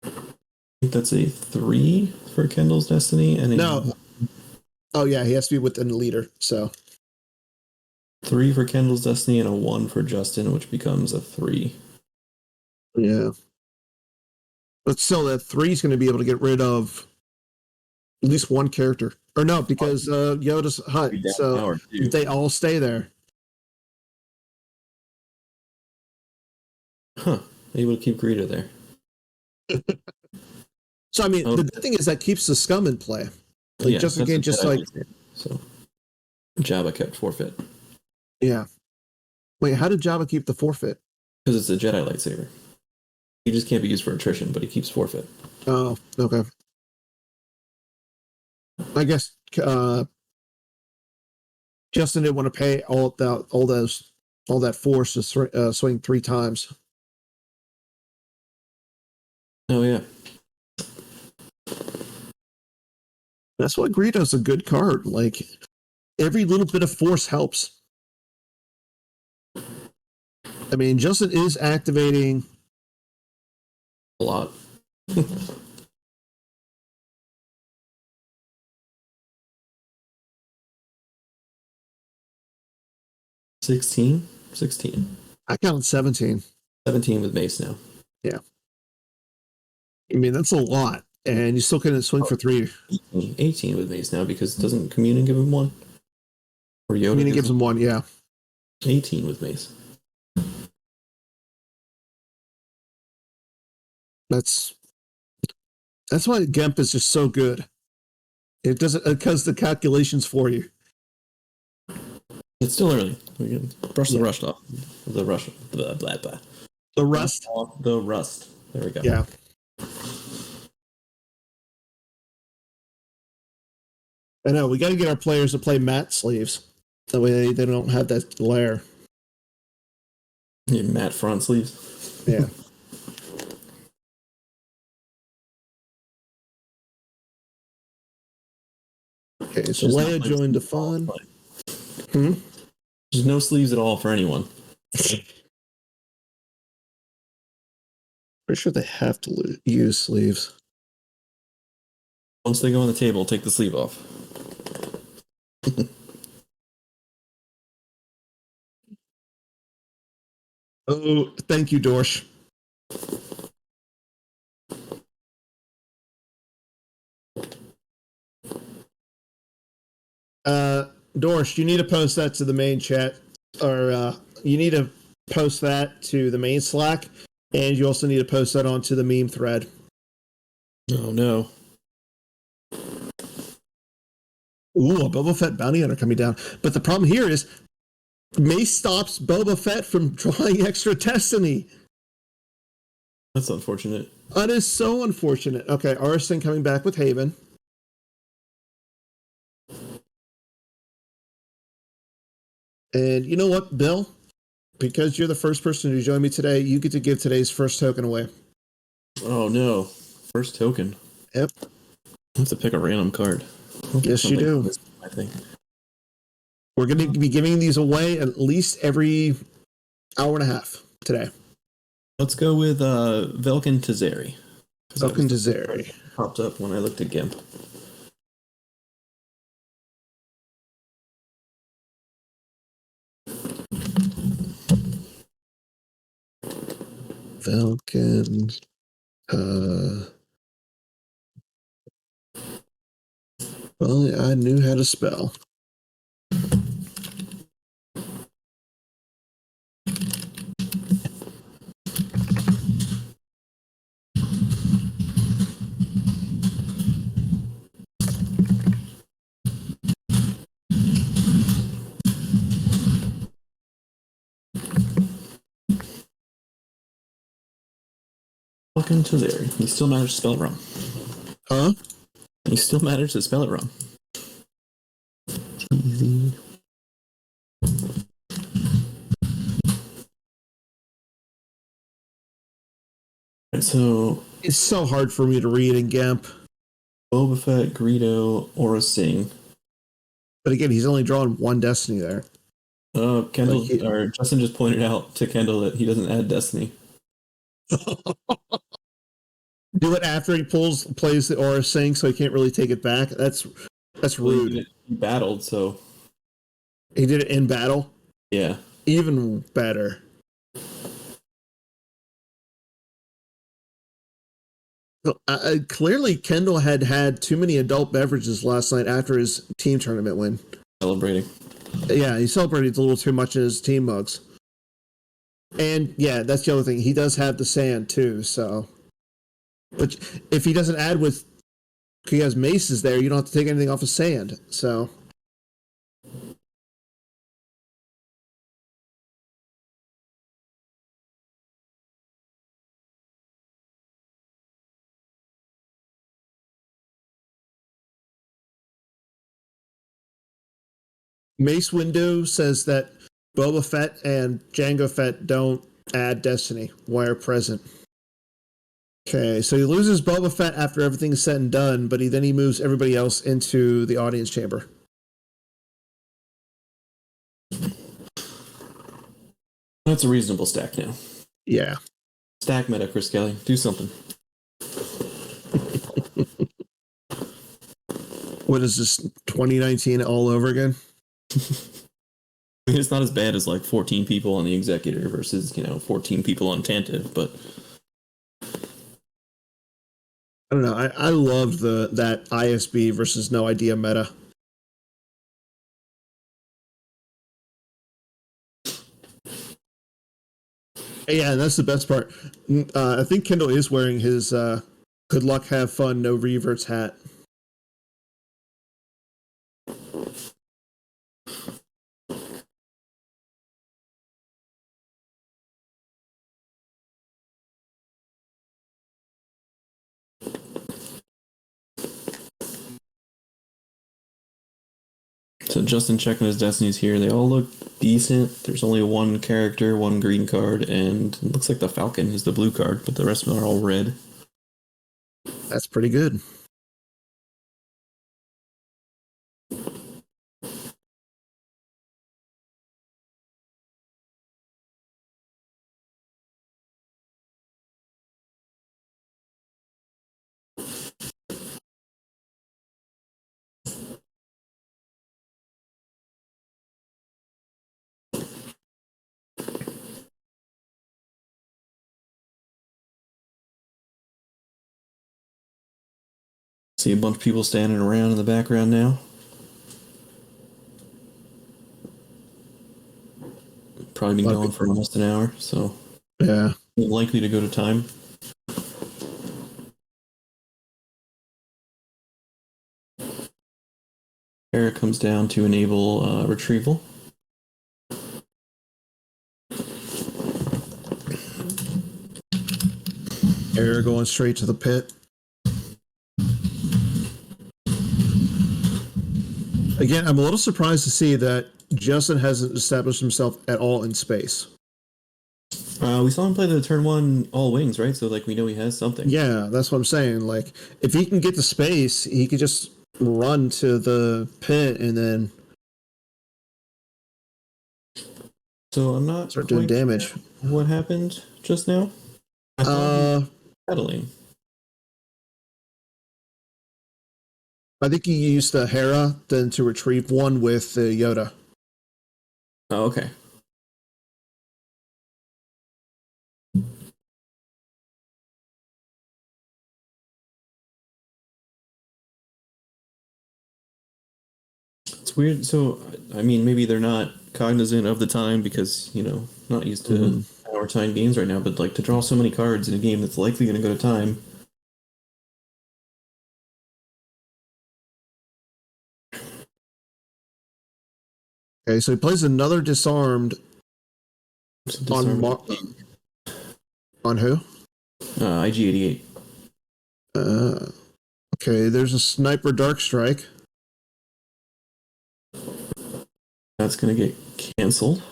[SPEAKER 2] I think that's a 3 for Kendall's Destiny, and
[SPEAKER 1] no. Oh yeah, he has to be within the leader. So
[SPEAKER 2] 3 for Kendall's Destiny and a 1 for Justin, which becomes a 3.
[SPEAKER 1] Yeah, but still, that 3 is going to be able to get rid of at least one character, or no, because Yoda's hut. So they all stay there.
[SPEAKER 2] Huh? Able to keep Greedo there.
[SPEAKER 1] So I mean, the good thing is that keeps the scum in play. Like, yeah, just again, just like
[SPEAKER 2] so. Jabba kept forfeit.
[SPEAKER 1] Yeah. Wait, how did Jabba keep the forfeit?
[SPEAKER 2] Because it's a Jedi lightsaber. He just can't be used for attrition, but he keeps forfeit.
[SPEAKER 1] Oh, okay. I guess Justin didn't want to pay all that force to swing 3 times.
[SPEAKER 2] Oh yeah.
[SPEAKER 1] That's why Greedo's a good card. Like, every little bit of force helps. I mean, Justin is activating
[SPEAKER 2] a lot. 16? 16.
[SPEAKER 1] I counted 17.
[SPEAKER 2] 17 with Mace now.
[SPEAKER 1] Yeah. I mean, that's a lot. And you still couldn't swing for 3.
[SPEAKER 2] 18 with Mace now, because doesn't Communing give him 1? Or Yoda
[SPEAKER 1] Communing gives him 1, yeah.
[SPEAKER 2] 18 with Mace.
[SPEAKER 1] That's why Gemp is just so good. It does the calculations for you.
[SPEAKER 2] It's still early. We can brush the rust off. The rust.
[SPEAKER 1] The rust.
[SPEAKER 2] The rust. There we go.
[SPEAKER 1] Yeah. I know we got to get our players to play matte sleeves. That way they don't have that glare.
[SPEAKER 2] Yeah, matte front sleeves.
[SPEAKER 1] Yeah. Okay, so Leia joined the fun.
[SPEAKER 2] There's no sleeves at all for anyone.
[SPEAKER 1] Pretty sure they have to use sleeves.
[SPEAKER 2] Once they go on the table, take the sleeve off.
[SPEAKER 1] Oh, thank you, Dorsch. Dorsch, you need to post that to the main chat, or you need to post that to the main Slack, and you also need to post that onto the meme thread.
[SPEAKER 2] Oh no.
[SPEAKER 1] Ooh, a Boba Fett bounty hunter coming down. But the problem here is Mace stops Boba Fett from drawing extra destiny.
[SPEAKER 2] That's unfortunate.
[SPEAKER 1] That is so unfortunate. Okay, Arsene coming back with Haven. And you know what, Bill? Because you're the first person to join me today, you get to give today's first token away.
[SPEAKER 2] Oh no. First token.
[SPEAKER 1] Yep.
[SPEAKER 2] I have to pick a random card.
[SPEAKER 1] Yes, you do.
[SPEAKER 2] I think.
[SPEAKER 1] We're going to be giving these away at least every hour and a half today.
[SPEAKER 2] Let's go with Velkin Tazeri.
[SPEAKER 1] Velkin Tazeri.
[SPEAKER 2] Popped up when I looked at GIMP.
[SPEAKER 1] Velkin. Well, I knew how to spell.
[SPEAKER 2] Welcome to there. You still managed to spell it wrong.
[SPEAKER 1] Huh?
[SPEAKER 2] You still managed to spell it wrong. Easy. Right, so
[SPEAKER 1] it's so hard for me to read in GIMP.
[SPEAKER 2] Boba Fett, Greedo, Aura Singh.
[SPEAKER 1] But again, he's only drawn one destiny there.
[SPEAKER 2] Kendall or Justin just pointed out to Kendall that he doesn't add destiny.
[SPEAKER 1] Do it after he plays the Aura Sing, so he can't really take it back. That's rude.
[SPEAKER 2] He battled, so
[SPEAKER 1] he did it in battle.
[SPEAKER 2] Yeah,
[SPEAKER 1] even better. Clearly, Kendall had too many adult beverages last night after his team tournament win.
[SPEAKER 2] Celebrating.
[SPEAKER 1] Yeah, he celebrated a little too much in his team mugs. And yeah, that's the other thing. He does have the sand too, so. But if he doesn't add with, he has maces there, you don't have to take anything off of sand, so. Mace Window says that Boba Fett and Jango Fett don't add destiny while present. Okay, so he loses Boba Fett after everything's said and done, but then he moves everybody else into the audience chamber.
[SPEAKER 2] That's a reasonable stack now.
[SPEAKER 1] Yeah.
[SPEAKER 2] Stack meta, Chris Kelly. Do something.
[SPEAKER 1] What is this, 2019 all over again?
[SPEAKER 2] I mean, it's not as bad as like 14 people on the Executor versus, 14 people on Tantive, but
[SPEAKER 1] I don't know. I loved that ISB versus no idea meta. Yeah, and that's the best part. I think Kendall is wearing his good luck, have fun, no reverts hat.
[SPEAKER 2] So Justin checking his destinies here. They all look decent. There's only one character, one green card, and it looks like the Falcon is the blue card, but the rest of them are all red.
[SPEAKER 1] That's pretty good.
[SPEAKER 2] See a bunch of people standing around in the background now. Probably been going for almost an hour, so
[SPEAKER 1] yeah,
[SPEAKER 2] likely to go to time. Error comes down to enable retrieval.
[SPEAKER 1] Error going straight to the pit. Again, I'm a little surprised to see that Justin hasn't established himself at all in space.
[SPEAKER 2] We saw him play the turn 1 all wings, right? So like we know he has something.
[SPEAKER 1] Yeah, that's what I'm saying. Like if he can get to space, he could just run to the pit and then
[SPEAKER 2] So I'm not
[SPEAKER 1] start doing damage.
[SPEAKER 2] What happened just now? I thought he was pedaling.
[SPEAKER 1] I think he used the Hera then to retrieve one with the Yoda.
[SPEAKER 2] Oh, okay. It's weird. So, I mean, maybe they're not cognizant of the time because, not used to hour time games right now, but like to draw so many cards in a game that's likely going to go to time.
[SPEAKER 1] Okay, so he plays another disarmed on who?
[SPEAKER 2] IG-88.
[SPEAKER 1] Okay, there's a sniper dark strike.
[SPEAKER 2] That's going to get canceled.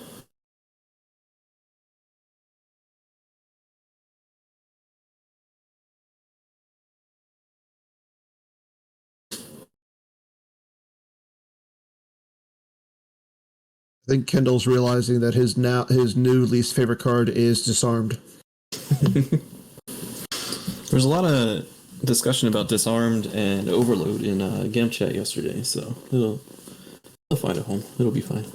[SPEAKER 1] I think Kendall's realizing that his new least favorite card is disarmed.
[SPEAKER 2] There's a lot of discussion about disarmed and overload in Gam chat yesterday, so they'll find a home. It'll be fine.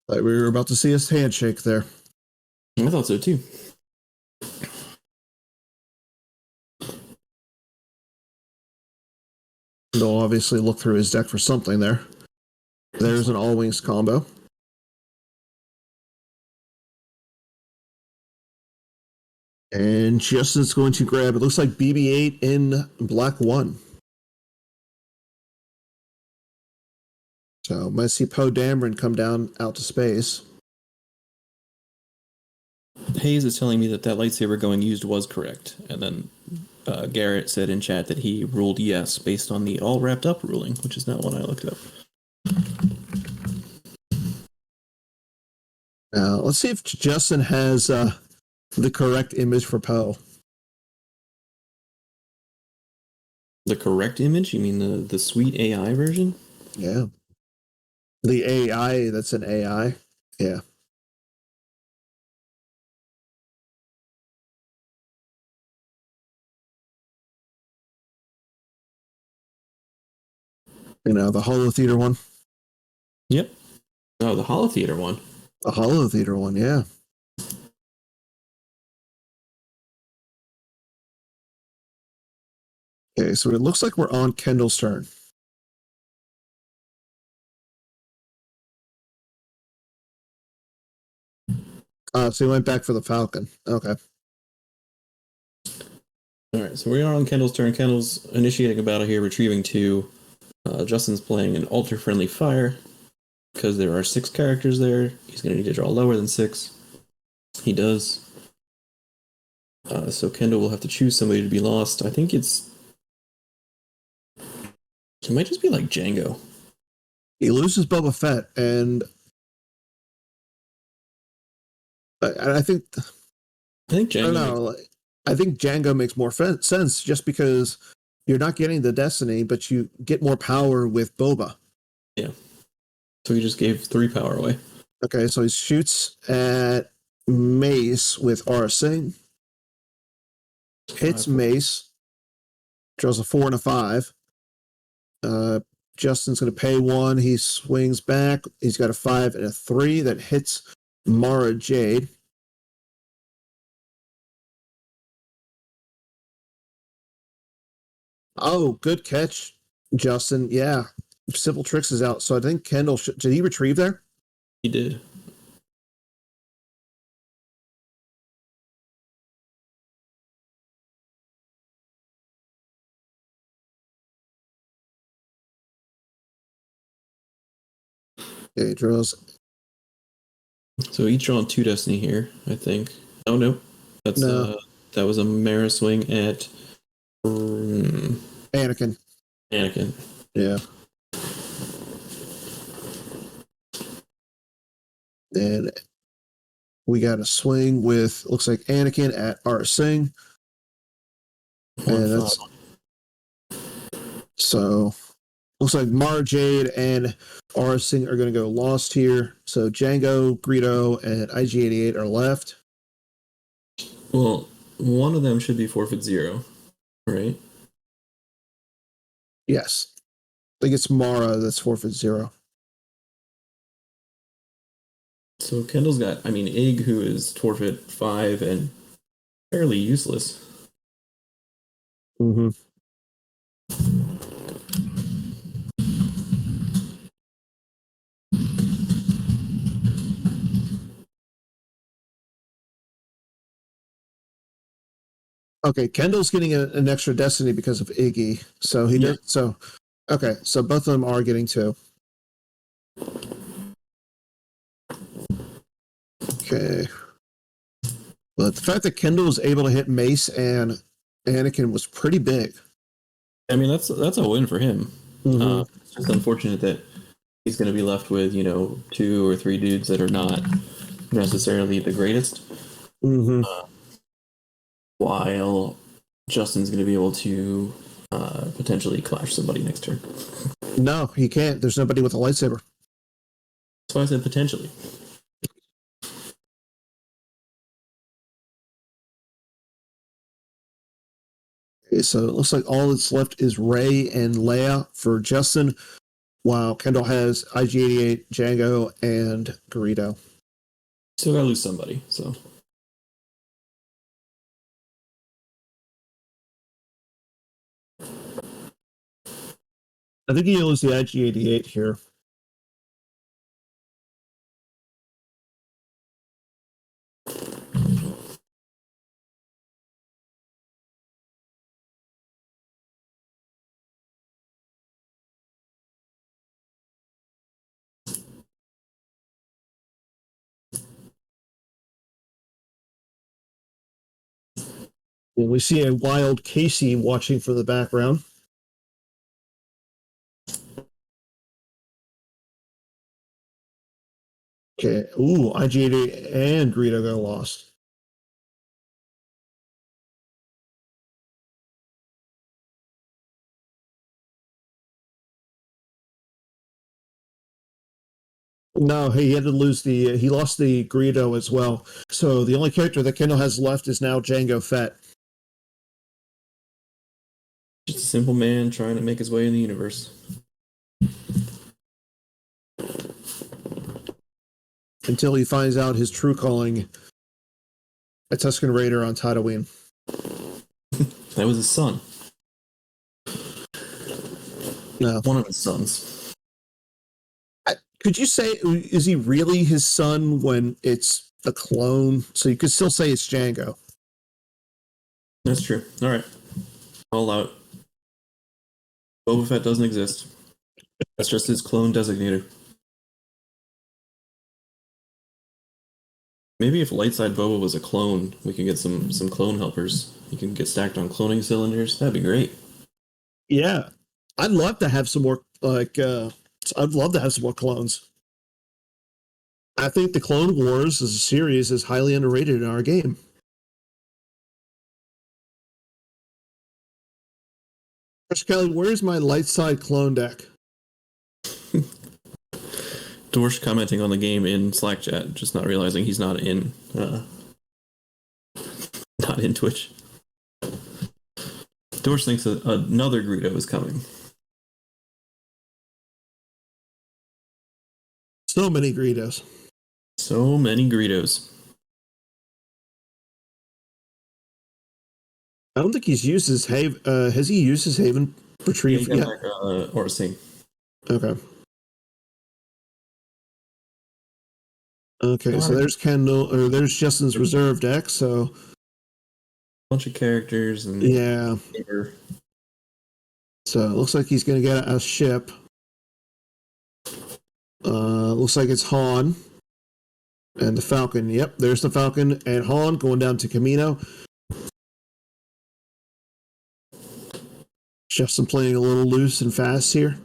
[SPEAKER 1] Like we were about to see his handshake there.
[SPEAKER 2] I thought so too.
[SPEAKER 1] They'll obviously look through his deck for something there. There's an all wings combo. And Justin's going to grab, it looks like BB-8 in black 1. So might see Poe Dameron come down out to space.
[SPEAKER 2] Hayes is telling me that lightsaber going used was correct, and then Garrett said in chat that he ruled yes based on the all wrapped up ruling, which is not one I looked up.
[SPEAKER 1] Now let's see if Justin has the correct image for Poe.
[SPEAKER 2] The correct image? You mean the sweet AI version?
[SPEAKER 1] Yeah. The AI that's an AI. Yeah. The Holo Theater one.
[SPEAKER 2] Yep. Oh, the Holo Theater one.
[SPEAKER 1] The Holo Theater one, yeah. Okay, so it looks like we're on Kendall's turn. So he went back for the Falcon. Okay.
[SPEAKER 2] All right, so we are on Kendall's turn. Kendall's initiating a battle here, retrieving 2. Justin's playing an altar-friendly fire because there are 6 characters there. He's going to need to draw lower than 6. He does. So Kendall will have to choose somebody to be lost. I think it might just be like Django.
[SPEAKER 1] He loses Boba Fett, and I think
[SPEAKER 2] Django.
[SPEAKER 1] I don't know. I think Django makes more sense just because you're not getting the Destiny, but you get more power with Boba.
[SPEAKER 2] Yeah. So he just gave 3 power away.
[SPEAKER 1] Okay, so he shoots at Mace with Arsing. Hits Mace. Draws a 4 and a 5. Justin's going to pay 1. He swings back. He's got a 5 and a 3 that hits Mara Jade. Oh, good catch, Justin. Yeah, Simple Tricks is out. So I think Kendall did he retrieve there?
[SPEAKER 2] He did.
[SPEAKER 1] Yeah, he draws.
[SPEAKER 2] So each drawn 2 Destiny here, I think. Oh no, that was a Mara swing at
[SPEAKER 1] Anakin. Yeah. And we got a swing with looks like Anakin at Arsing. And that's so looks like Mara Jade and Arsing are going to go lost here. So Django, Greedo, and IG-88 are left.
[SPEAKER 2] Well, one of them should be forfeit 0, right?
[SPEAKER 1] Yes. I think it's Mara that's forfeit 0.
[SPEAKER 2] So Kendall's got, Ig, who is forfeit 5 and fairly useless.
[SPEAKER 1] Mm-hmm. Okay, Kendall's getting an extra Destiny because of Iggy. So he does. So, okay, so both of them are getting 2. Okay. But the fact that Kendall was able to hit Mace and Anakin was pretty big.
[SPEAKER 2] That's a win for him.
[SPEAKER 1] Mm-hmm.
[SPEAKER 2] It's just unfortunate that he's going to be left with 2 or 3 dudes that are not necessarily the greatest.
[SPEAKER 1] Mm-hmm.
[SPEAKER 2] While Justin's going to be able to potentially clash somebody next turn.
[SPEAKER 1] No, he can't. There's nobody with a lightsaber.
[SPEAKER 2] That's why I said potentially.
[SPEAKER 1] Okay, so it looks like all that's left is Rey and Leia for Justin, while Kendall has IG-88, Django, and Greedo.
[SPEAKER 2] Still got to lose somebody, so...
[SPEAKER 1] I think he'll lose the IG-88 here. And we see a wild Casey watching for the background. Okay. Ooh, IG-88 and Greedo got lost. No, he had to lose he lost the Greedo as well. So the only character that Kendall has left is now Jango Fett.
[SPEAKER 2] Just a simple man trying to make his way in the universe.
[SPEAKER 1] Until he finds out his true calling, a Tusken Raider on Tatooine.
[SPEAKER 2] That was his son.
[SPEAKER 1] No.
[SPEAKER 2] One of his sons.
[SPEAKER 1] Could you say, is he really his son when it's a clone? So you could still say it's Django.
[SPEAKER 2] That's true. All right. All out. Boba Fett doesn't exist. That's just his clone designator. Maybe if Lightside Boba was a clone, we could get some clone helpers. You can get stacked on cloning cylinders. That'd be great.
[SPEAKER 1] Yeah, I'd love to have some more. I'd love to have some more clones. I think the Clone Wars as a series is highly underrated in our game. Chris Kelly, where's my light side clone deck?
[SPEAKER 2] Dorsch commenting on the game in Slack chat, just not realizing he's not in Twitch. Dorsch thinks that another Greedo is coming.
[SPEAKER 1] So many Greedos.
[SPEAKER 2] So many Greedos.
[SPEAKER 1] I don't think he's used his Haven. Has he used his Haven retrieve yet?
[SPEAKER 2] Or Sing.
[SPEAKER 1] Okay. Okay, so there's Kendall, or there's Justin's reserve deck. So
[SPEAKER 2] bunch of characters and
[SPEAKER 1] yeah. So it looks like he's going to get a ship. Looks like it's Han and the Falcon. Yep, there's the Falcon and Han going down to Camino. Justin playing a little loose and fast here.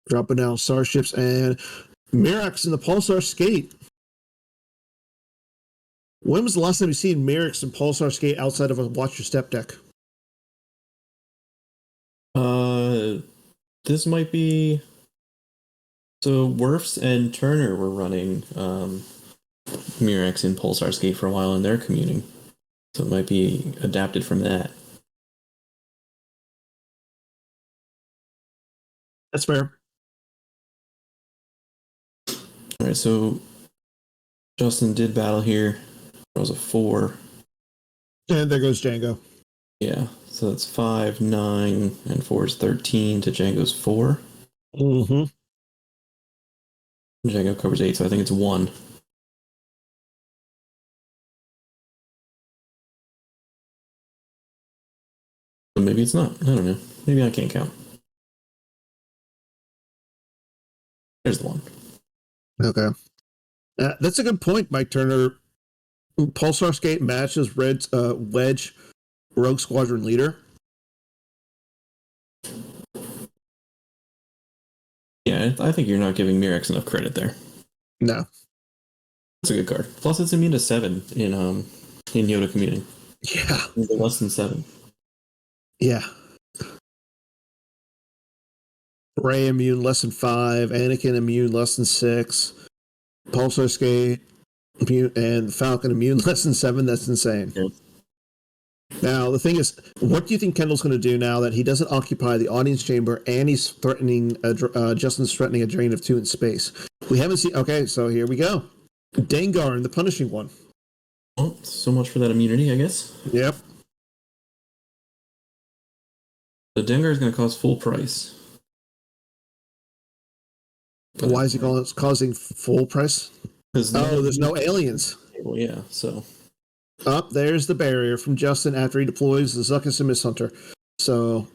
[SPEAKER 1] Dropping down starships and Mirax in the Pulsar Skate. When was the last time you seen Mirax and Pulsar Skate outside of a Watch Your Step deck?
[SPEAKER 2] This might be. So Werfs and Turner were running Mirax and Pulsar Skate for a while in their communing. So it might be adapted from that.
[SPEAKER 1] That's fair.
[SPEAKER 2] Alright, so Justin did battle here. It was a 4.
[SPEAKER 1] And there goes Django.
[SPEAKER 2] Yeah, so that's 5, 9, and 4 is 13 to Django's 4.
[SPEAKER 1] Mm-hmm.
[SPEAKER 2] Django covers 8, so I think it's 1. But maybe it's not. I don't know. Maybe I can't count. There's the 1.
[SPEAKER 1] Okay. That's a good point, Mike Turner. Pulsar Skate matches Red's Wedge Rogue Squadron leader.
[SPEAKER 2] Yeah, I think you're not giving Mirax enough credit there.
[SPEAKER 1] No.
[SPEAKER 2] It's a good card. Plus, it's immune to 7 in Yoda Communing.
[SPEAKER 1] Yeah.
[SPEAKER 2] Less than 7.
[SPEAKER 1] Yeah. Rey immune less than 5. Anakin immune less than 6. Pulsar Skate immune, and Falcon immune less than 7. That's insane.
[SPEAKER 2] Yeah.
[SPEAKER 1] Now, the thing is, what do you think Kendall's going to do now that he doesn't occupy the audience chamber and he's threatening, Justin's threatening a drain of 2 in space? We haven't seen. Okay, so here we go. Dengar, the punishing one.
[SPEAKER 2] Well, so much for that immunity, I guess.
[SPEAKER 1] Yep.
[SPEAKER 2] The Dengar is going to cost full price.
[SPEAKER 1] But why is he causing full price? There's no aliens.
[SPEAKER 2] Well, yeah, so.
[SPEAKER 1] Up there's the barrier from Justin after he deploys the Zuckus and Miss Hunter. So,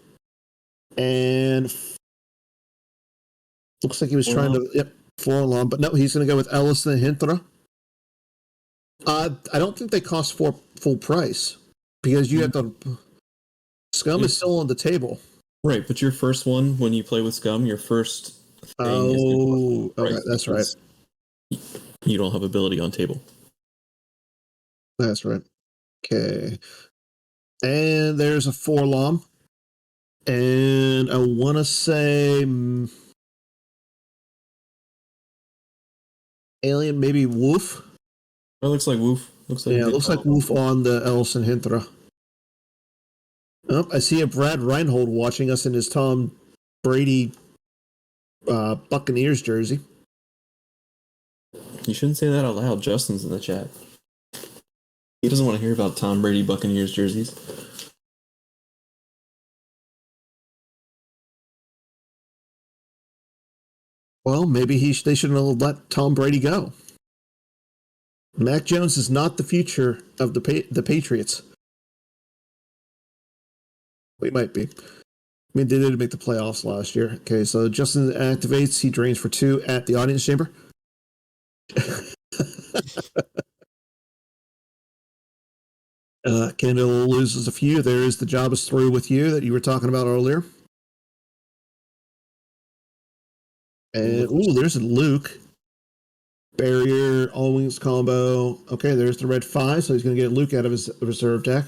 [SPEAKER 1] and looks like he was trying to, floor alarm, but no, he's going to go with Ellis and Hinthra. I don't think they cost full price because you have to. Scum is still on the table.
[SPEAKER 2] Right, but your first one, when you play with Scum, your first thing is
[SPEAKER 1] okay, that's right.
[SPEAKER 2] You don't have ability on table.
[SPEAKER 1] That's right. Okay. And there's a 4-lom. And I want to say alien, maybe Wolf.
[SPEAKER 2] It looks like Wolf. Looks
[SPEAKER 1] like Wolf on the Ellison Hinthra. Oh, I see a Brad Reinhold watching us in his Tom Brady Buccaneers jersey.
[SPEAKER 2] You shouldn't say that out loud. Justin's in the chat. He doesn't want to hear about Tom Brady Buccaneers jerseys.
[SPEAKER 1] Well, maybe they shouldn't have let Tom Brady go. Mac Jones is not the future of the Patriots. We might be. I mean, they did make the playoffs last year. Okay, so Justin activates. He drains for 2 at the audience chamber. Kendall loses a few. There is the job is through with you that you were talking about earlier. And, there's a Luke. Barrier, all wings combo. Okay, there's the red 5, so he's going to get Luke out of his reserve deck.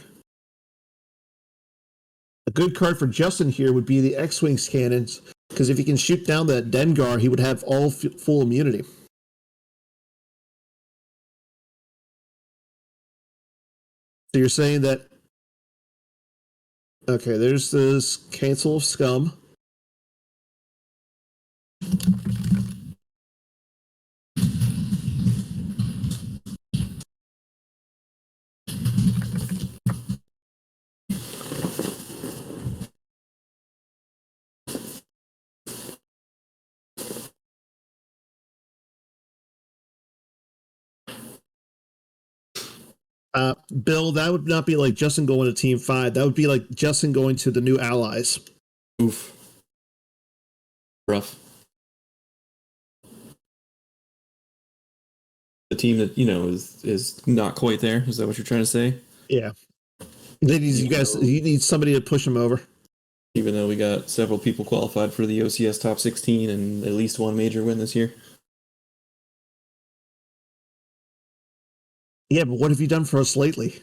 [SPEAKER 1] A good card for Justin here would be the X-Wings cannons, because if he can shoot down that Dengar, he would have all full immunity. So you're saying that... Okay, there's this cancel of scum. Bill, that would not be like Justin going to Team 5. That would be like Justin going to the new allies.
[SPEAKER 2] Oof. Rough. The team that, is not quite there. Is that what you're trying to say?
[SPEAKER 1] Yeah. They need you need somebody to push them over.
[SPEAKER 2] Even though we got several people qualified for the OCS top 16 and at least one major win this year.
[SPEAKER 1] Yeah, but what have you done for us lately?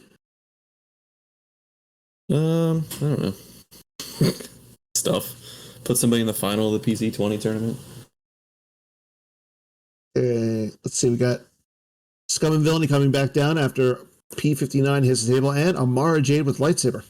[SPEAKER 2] I don't know. Stuff. Put somebody in the final of the PC 20 tournament.
[SPEAKER 1] Let's see, we got Scum and Villainy coming back down after P59 hits the table, and Amara Jade with lightsaber.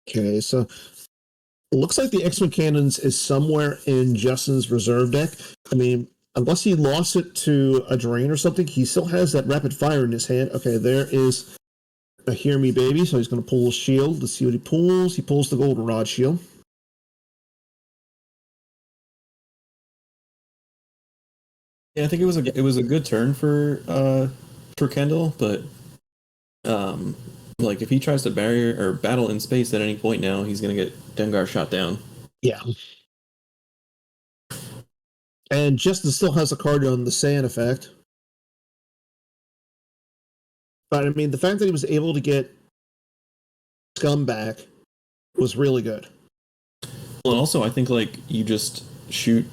[SPEAKER 1] Okay, so it looks like the X-Men Cannons is somewhere in Justin's reserve deck. I mean, unless he lost it to a drain or something, he still has that rapid fire in his hand. Okay, there is a Hear Me Baby, so he's going to pull a shield. Let's see what he pulls. He pulls the Goldenrod shield.
[SPEAKER 2] Yeah, I think it was a good turn for Kendall, but like if he tries to barrier or battle in space at any point now, he's gonna get Dengar shot down.
[SPEAKER 1] Yeah. And Justin still has a card on the Sand effect. But I mean, the fact that he was able to get Scum back was really good.
[SPEAKER 2] Well, and also I think like you just shoot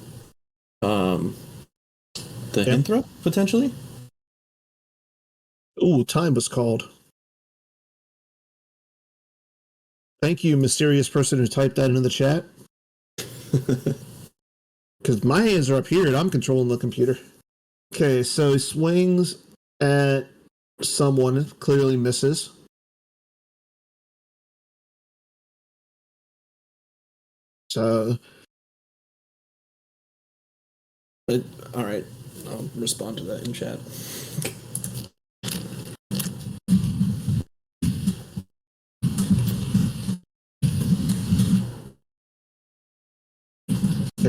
[SPEAKER 2] the Hinthrop potentially.
[SPEAKER 1] Ooh, time was called. Thank you, mysterious person who typed that into the chat. Because my hands are up here and I'm controlling the computer. Okay, so he swings at someone, clearly misses. So,
[SPEAKER 2] all right, I'll respond to that in chat.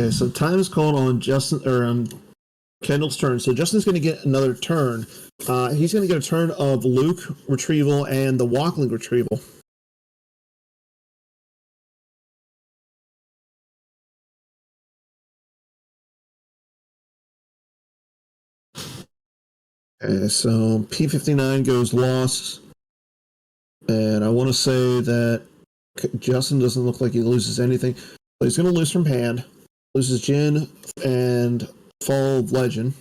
[SPEAKER 1] okay, so time is called on Justin or Kendall's turn. So Justin's going to get another turn. He's going to get a turn of Luke retrieval and the Walkling retrieval. Okay, so P59 goes lost. And I want to say that Justin doesn't look like he loses anything. But he's going to lose from hand. Loses Jin and Fall of Legend.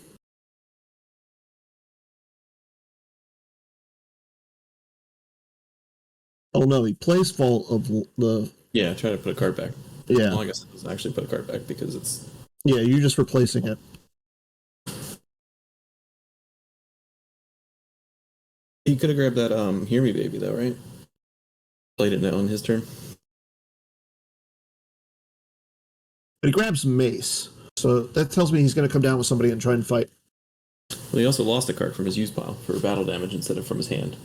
[SPEAKER 1] Oh no, he plays Fall of the...
[SPEAKER 2] Yeah, try to put a card back.
[SPEAKER 1] Yeah.
[SPEAKER 2] Well, I guess it doesn't actually put a card back because it's...
[SPEAKER 1] Yeah, you're just replacing it.
[SPEAKER 2] He could have grabbed that Hear Me Baby though, right? Played it now on his turn.
[SPEAKER 1] But he grabs Mace. So that tells me he's going to come down with somebody and try and fight.
[SPEAKER 2] Well, he also lost a card from his use pile for battle damage instead of from his hand.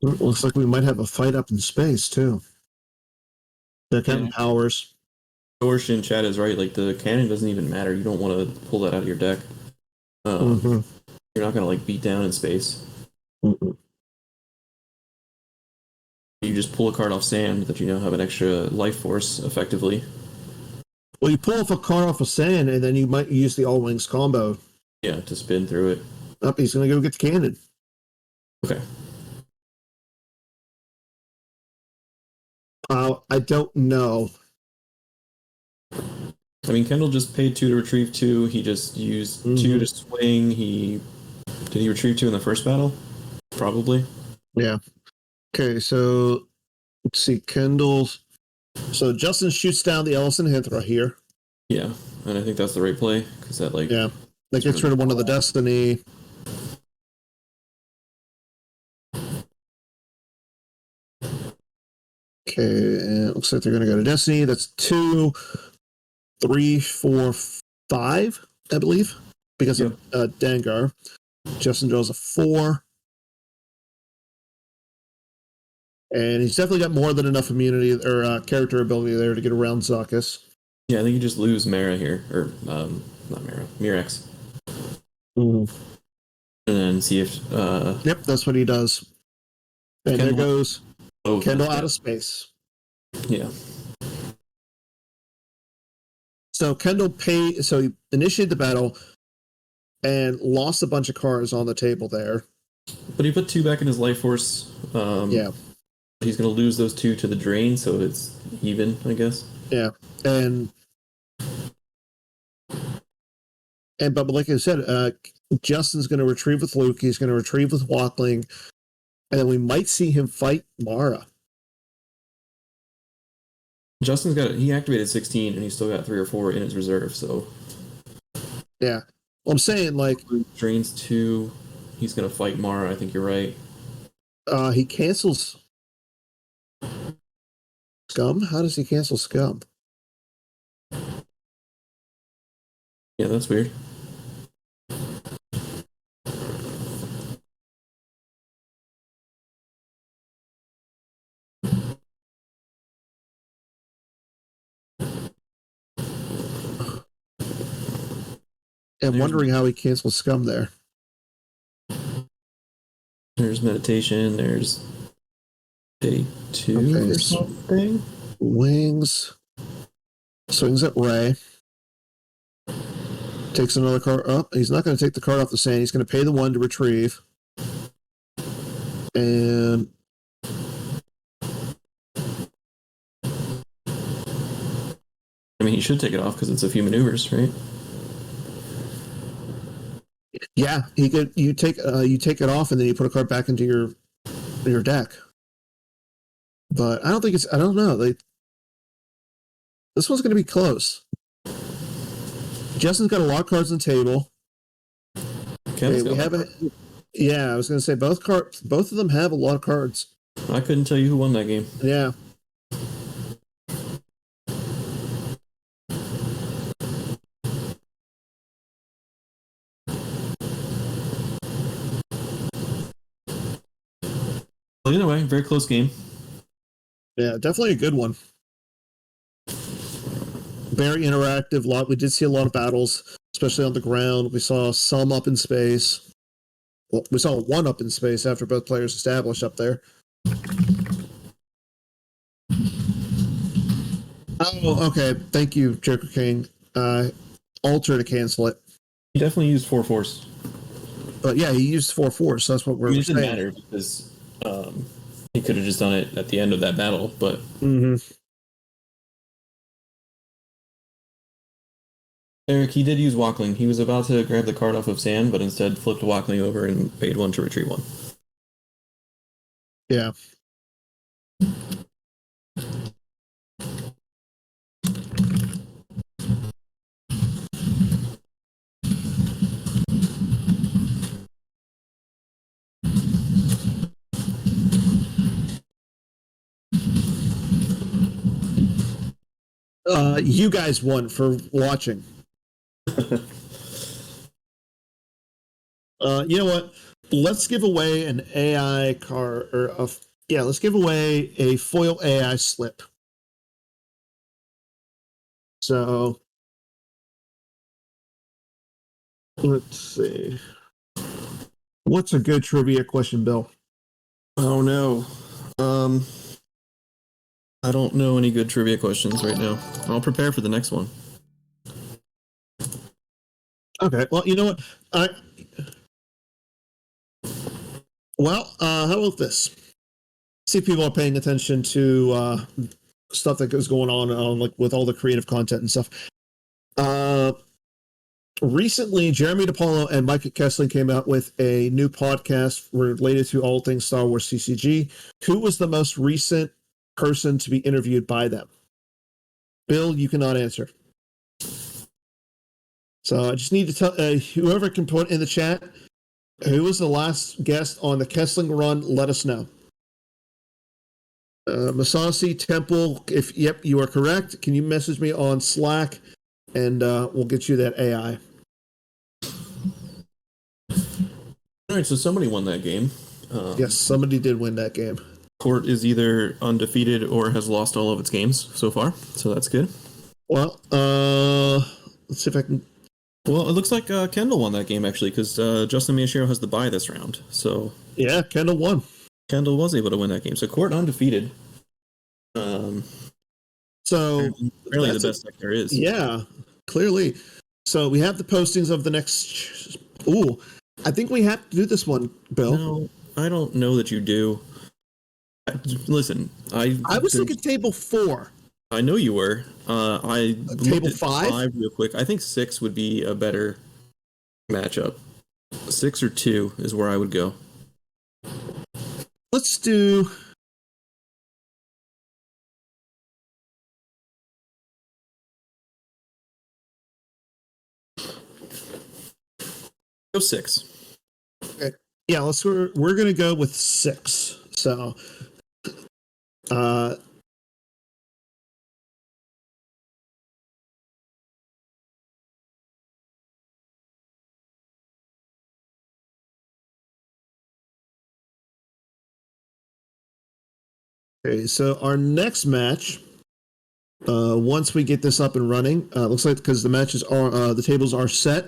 [SPEAKER 1] It looks like we might have a fight up in space too. They're having powers.
[SPEAKER 2] Dorsh in chat is right. Like the cannon doesn't even matter. You don't want to pull that out of your deck. You're not gonna like beat down in space. You just pull a card off sand that you now have an extra life force effectively.
[SPEAKER 1] Well, you pull off a card off of sand, and then you might use the all wings combo.
[SPEAKER 2] Yeah, to spin through it.
[SPEAKER 1] Up, he's gonna go get the cannon.
[SPEAKER 2] Okay.
[SPEAKER 1] I don't know.
[SPEAKER 2] I mean, Kendall just paid 2 to retrieve 2. He just used 2 to swing. Did he retrieve 2 in the first battle? Probably.
[SPEAKER 1] Yeah. Okay, so let's see. Kendall's. So Justin shoots down the Ellison Hithra here.
[SPEAKER 2] Yeah, and I think that's the right play because that
[SPEAKER 1] that gets rid of one of the Destiny. Okay, and it looks like they're going to go to Destiny. That's 2, 3, 4, 5, I believe, because of Dengar. Justin draws a 4. And he's definitely got more than enough immunity or character ability there to get around Zuckuss.
[SPEAKER 2] Yeah, I think you just lose Mara here. Or, not Mara, Mirex. And then see if...
[SPEAKER 1] Yep, that's what he does. And Kendall, there goes Kendall out of space.
[SPEAKER 2] Yeah.
[SPEAKER 1] So Kendall so he initiated the battle and lost a bunch of cards on the table there.
[SPEAKER 2] But he put 2 back in his life force.
[SPEAKER 1] Yeah.
[SPEAKER 2] He's going to lose those 2 to the drain, so it's even, I guess.
[SPEAKER 1] Yeah. But like I said, Justin's going to retrieve with Luke. He's going to retrieve with Walkling. And then we might see him fight Mara.
[SPEAKER 2] Justin's he activated 16 and he's still got 3 or 4 in his reserve, so.
[SPEAKER 1] Yeah. Well, I'm saying, like.
[SPEAKER 2] Drains 2. He's going to fight Mara. I think you're right.
[SPEAKER 1] He cancels Scum? How does he cancel Scum?
[SPEAKER 2] Yeah, that's weird.
[SPEAKER 1] I'm wondering how he cancels Scum there.
[SPEAKER 2] There's meditation. There's day 2 or something.
[SPEAKER 1] Wings. Swings at Ray. Takes another card up. He's not going to take the card off the sand. He's going to pay the 1 to retrieve. And
[SPEAKER 2] I mean, he should take it off because it's a few maneuvers, right?
[SPEAKER 1] Yeah, he could. You take it off, and then you put a card back into your deck. But I don't think it's. I don't know. This one's going to be close. Justin's got a lot of cards on the table.
[SPEAKER 2] Okay, we have
[SPEAKER 1] I was going to say both of them have a lot of cards.
[SPEAKER 2] I couldn't tell you who won that game.
[SPEAKER 1] Yeah.
[SPEAKER 2] Well, either way, very close game.
[SPEAKER 1] Yeah, definitely a good one. Very interactive. We did see a lot of battles, especially on the ground. We saw some up in space. Well, we saw 1 up in space after both players established up there. Oh, okay. Thank you, Joker King. Alter to cancel it.
[SPEAKER 2] He definitely used 4 force.
[SPEAKER 1] But yeah, he used 4 force. So that's what we're saying. It
[SPEAKER 2] didn't matter because he could have just done it at the end of that battle, but. Eric, he did use Walkling. He was about to grab the card off of sand, but instead flipped Walkling over and paid 1 to retrieve 1.
[SPEAKER 1] Yeah. You guys won for watching. You know what? let's give away an AI card let's give away a foil AI slip. So let's see. What's a good trivia question, Bill?
[SPEAKER 2] Oh no. I don't know any good trivia questions right now. I'll prepare for the next one.
[SPEAKER 1] Okay. Well, you know what? How about this? See if people are paying attention to stuff that is going on like with all the creative content and stuff. Recently, Jeremy DePaulo and Mike Kessling came out with a new podcast related to all things Star Wars CCG. Who was the most recent person to be interviewed by them? Bill, you cannot answer. So I just need to tell whoever can put in the chat who was the last guest on the Kessling run. Let us know. Masasi Temple, if you are correct, can you message me on Slack, and we'll get you that AI.
[SPEAKER 2] All right, so somebody won that game.
[SPEAKER 1] Yes, somebody did win that game.
[SPEAKER 2] Court is either undefeated or has lost all of its games so far, so that's good.
[SPEAKER 1] Well, let's see if I can.
[SPEAKER 2] Well, it looks like Kendall won that game actually, because Justin Miyashiro has the bye this round. So
[SPEAKER 1] yeah, Kendall won.
[SPEAKER 2] Kendall was able to win that game. So Court undefeated.
[SPEAKER 1] So
[SPEAKER 2] really the best deck there is.
[SPEAKER 1] Yeah, clearly. So we have the postings of the next. Ooh, I think we have to do this one, Bill.
[SPEAKER 2] No, I don't know that you do. Listen, I
[SPEAKER 1] was thinking table 4.
[SPEAKER 2] I know you were. I
[SPEAKER 1] table 5
[SPEAKER 2] real quick. I think 6 would be a better matchup. 6 or 2 is where I would go.
[SPEAKER 1] Let's do.
[SPEAKER 2] Go 6.
[SPEAKER 1] Okay. Yeah, we're gonna go with 6. So, okay. So our next match, once we get this up and running, looks like because the matches are the tables are set.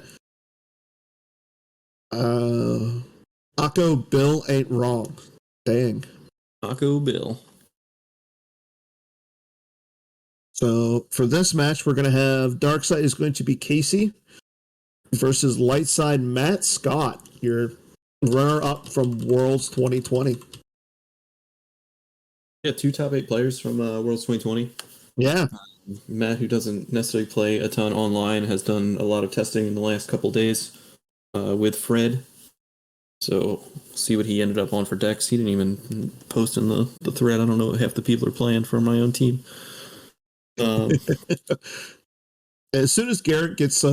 [SPEAKER 1] Akko Bill ain't wrong. Dang.
[SPEAKER 2] Akko Bill.
[SPEAKER 1] So for this match, we're going to have Darkside is going to be Casey versus Lightside Matt Scott, your runner-up from Worlds 2020.
[SPEAKER 2] Yeah, 2 top 8 players from Worlds 2020.
[SPEAKER 1] Yeah.
[SPEAKER 2] Matt, who doesn't necessarily play a ton online, has done a lot of testing in the last couple days with Fred. So see what he ended up on for decks. He didn't even post in the thread. I don't know what half the people are playing for my own team.
[SPEAKER 1] As soon as Garrett gets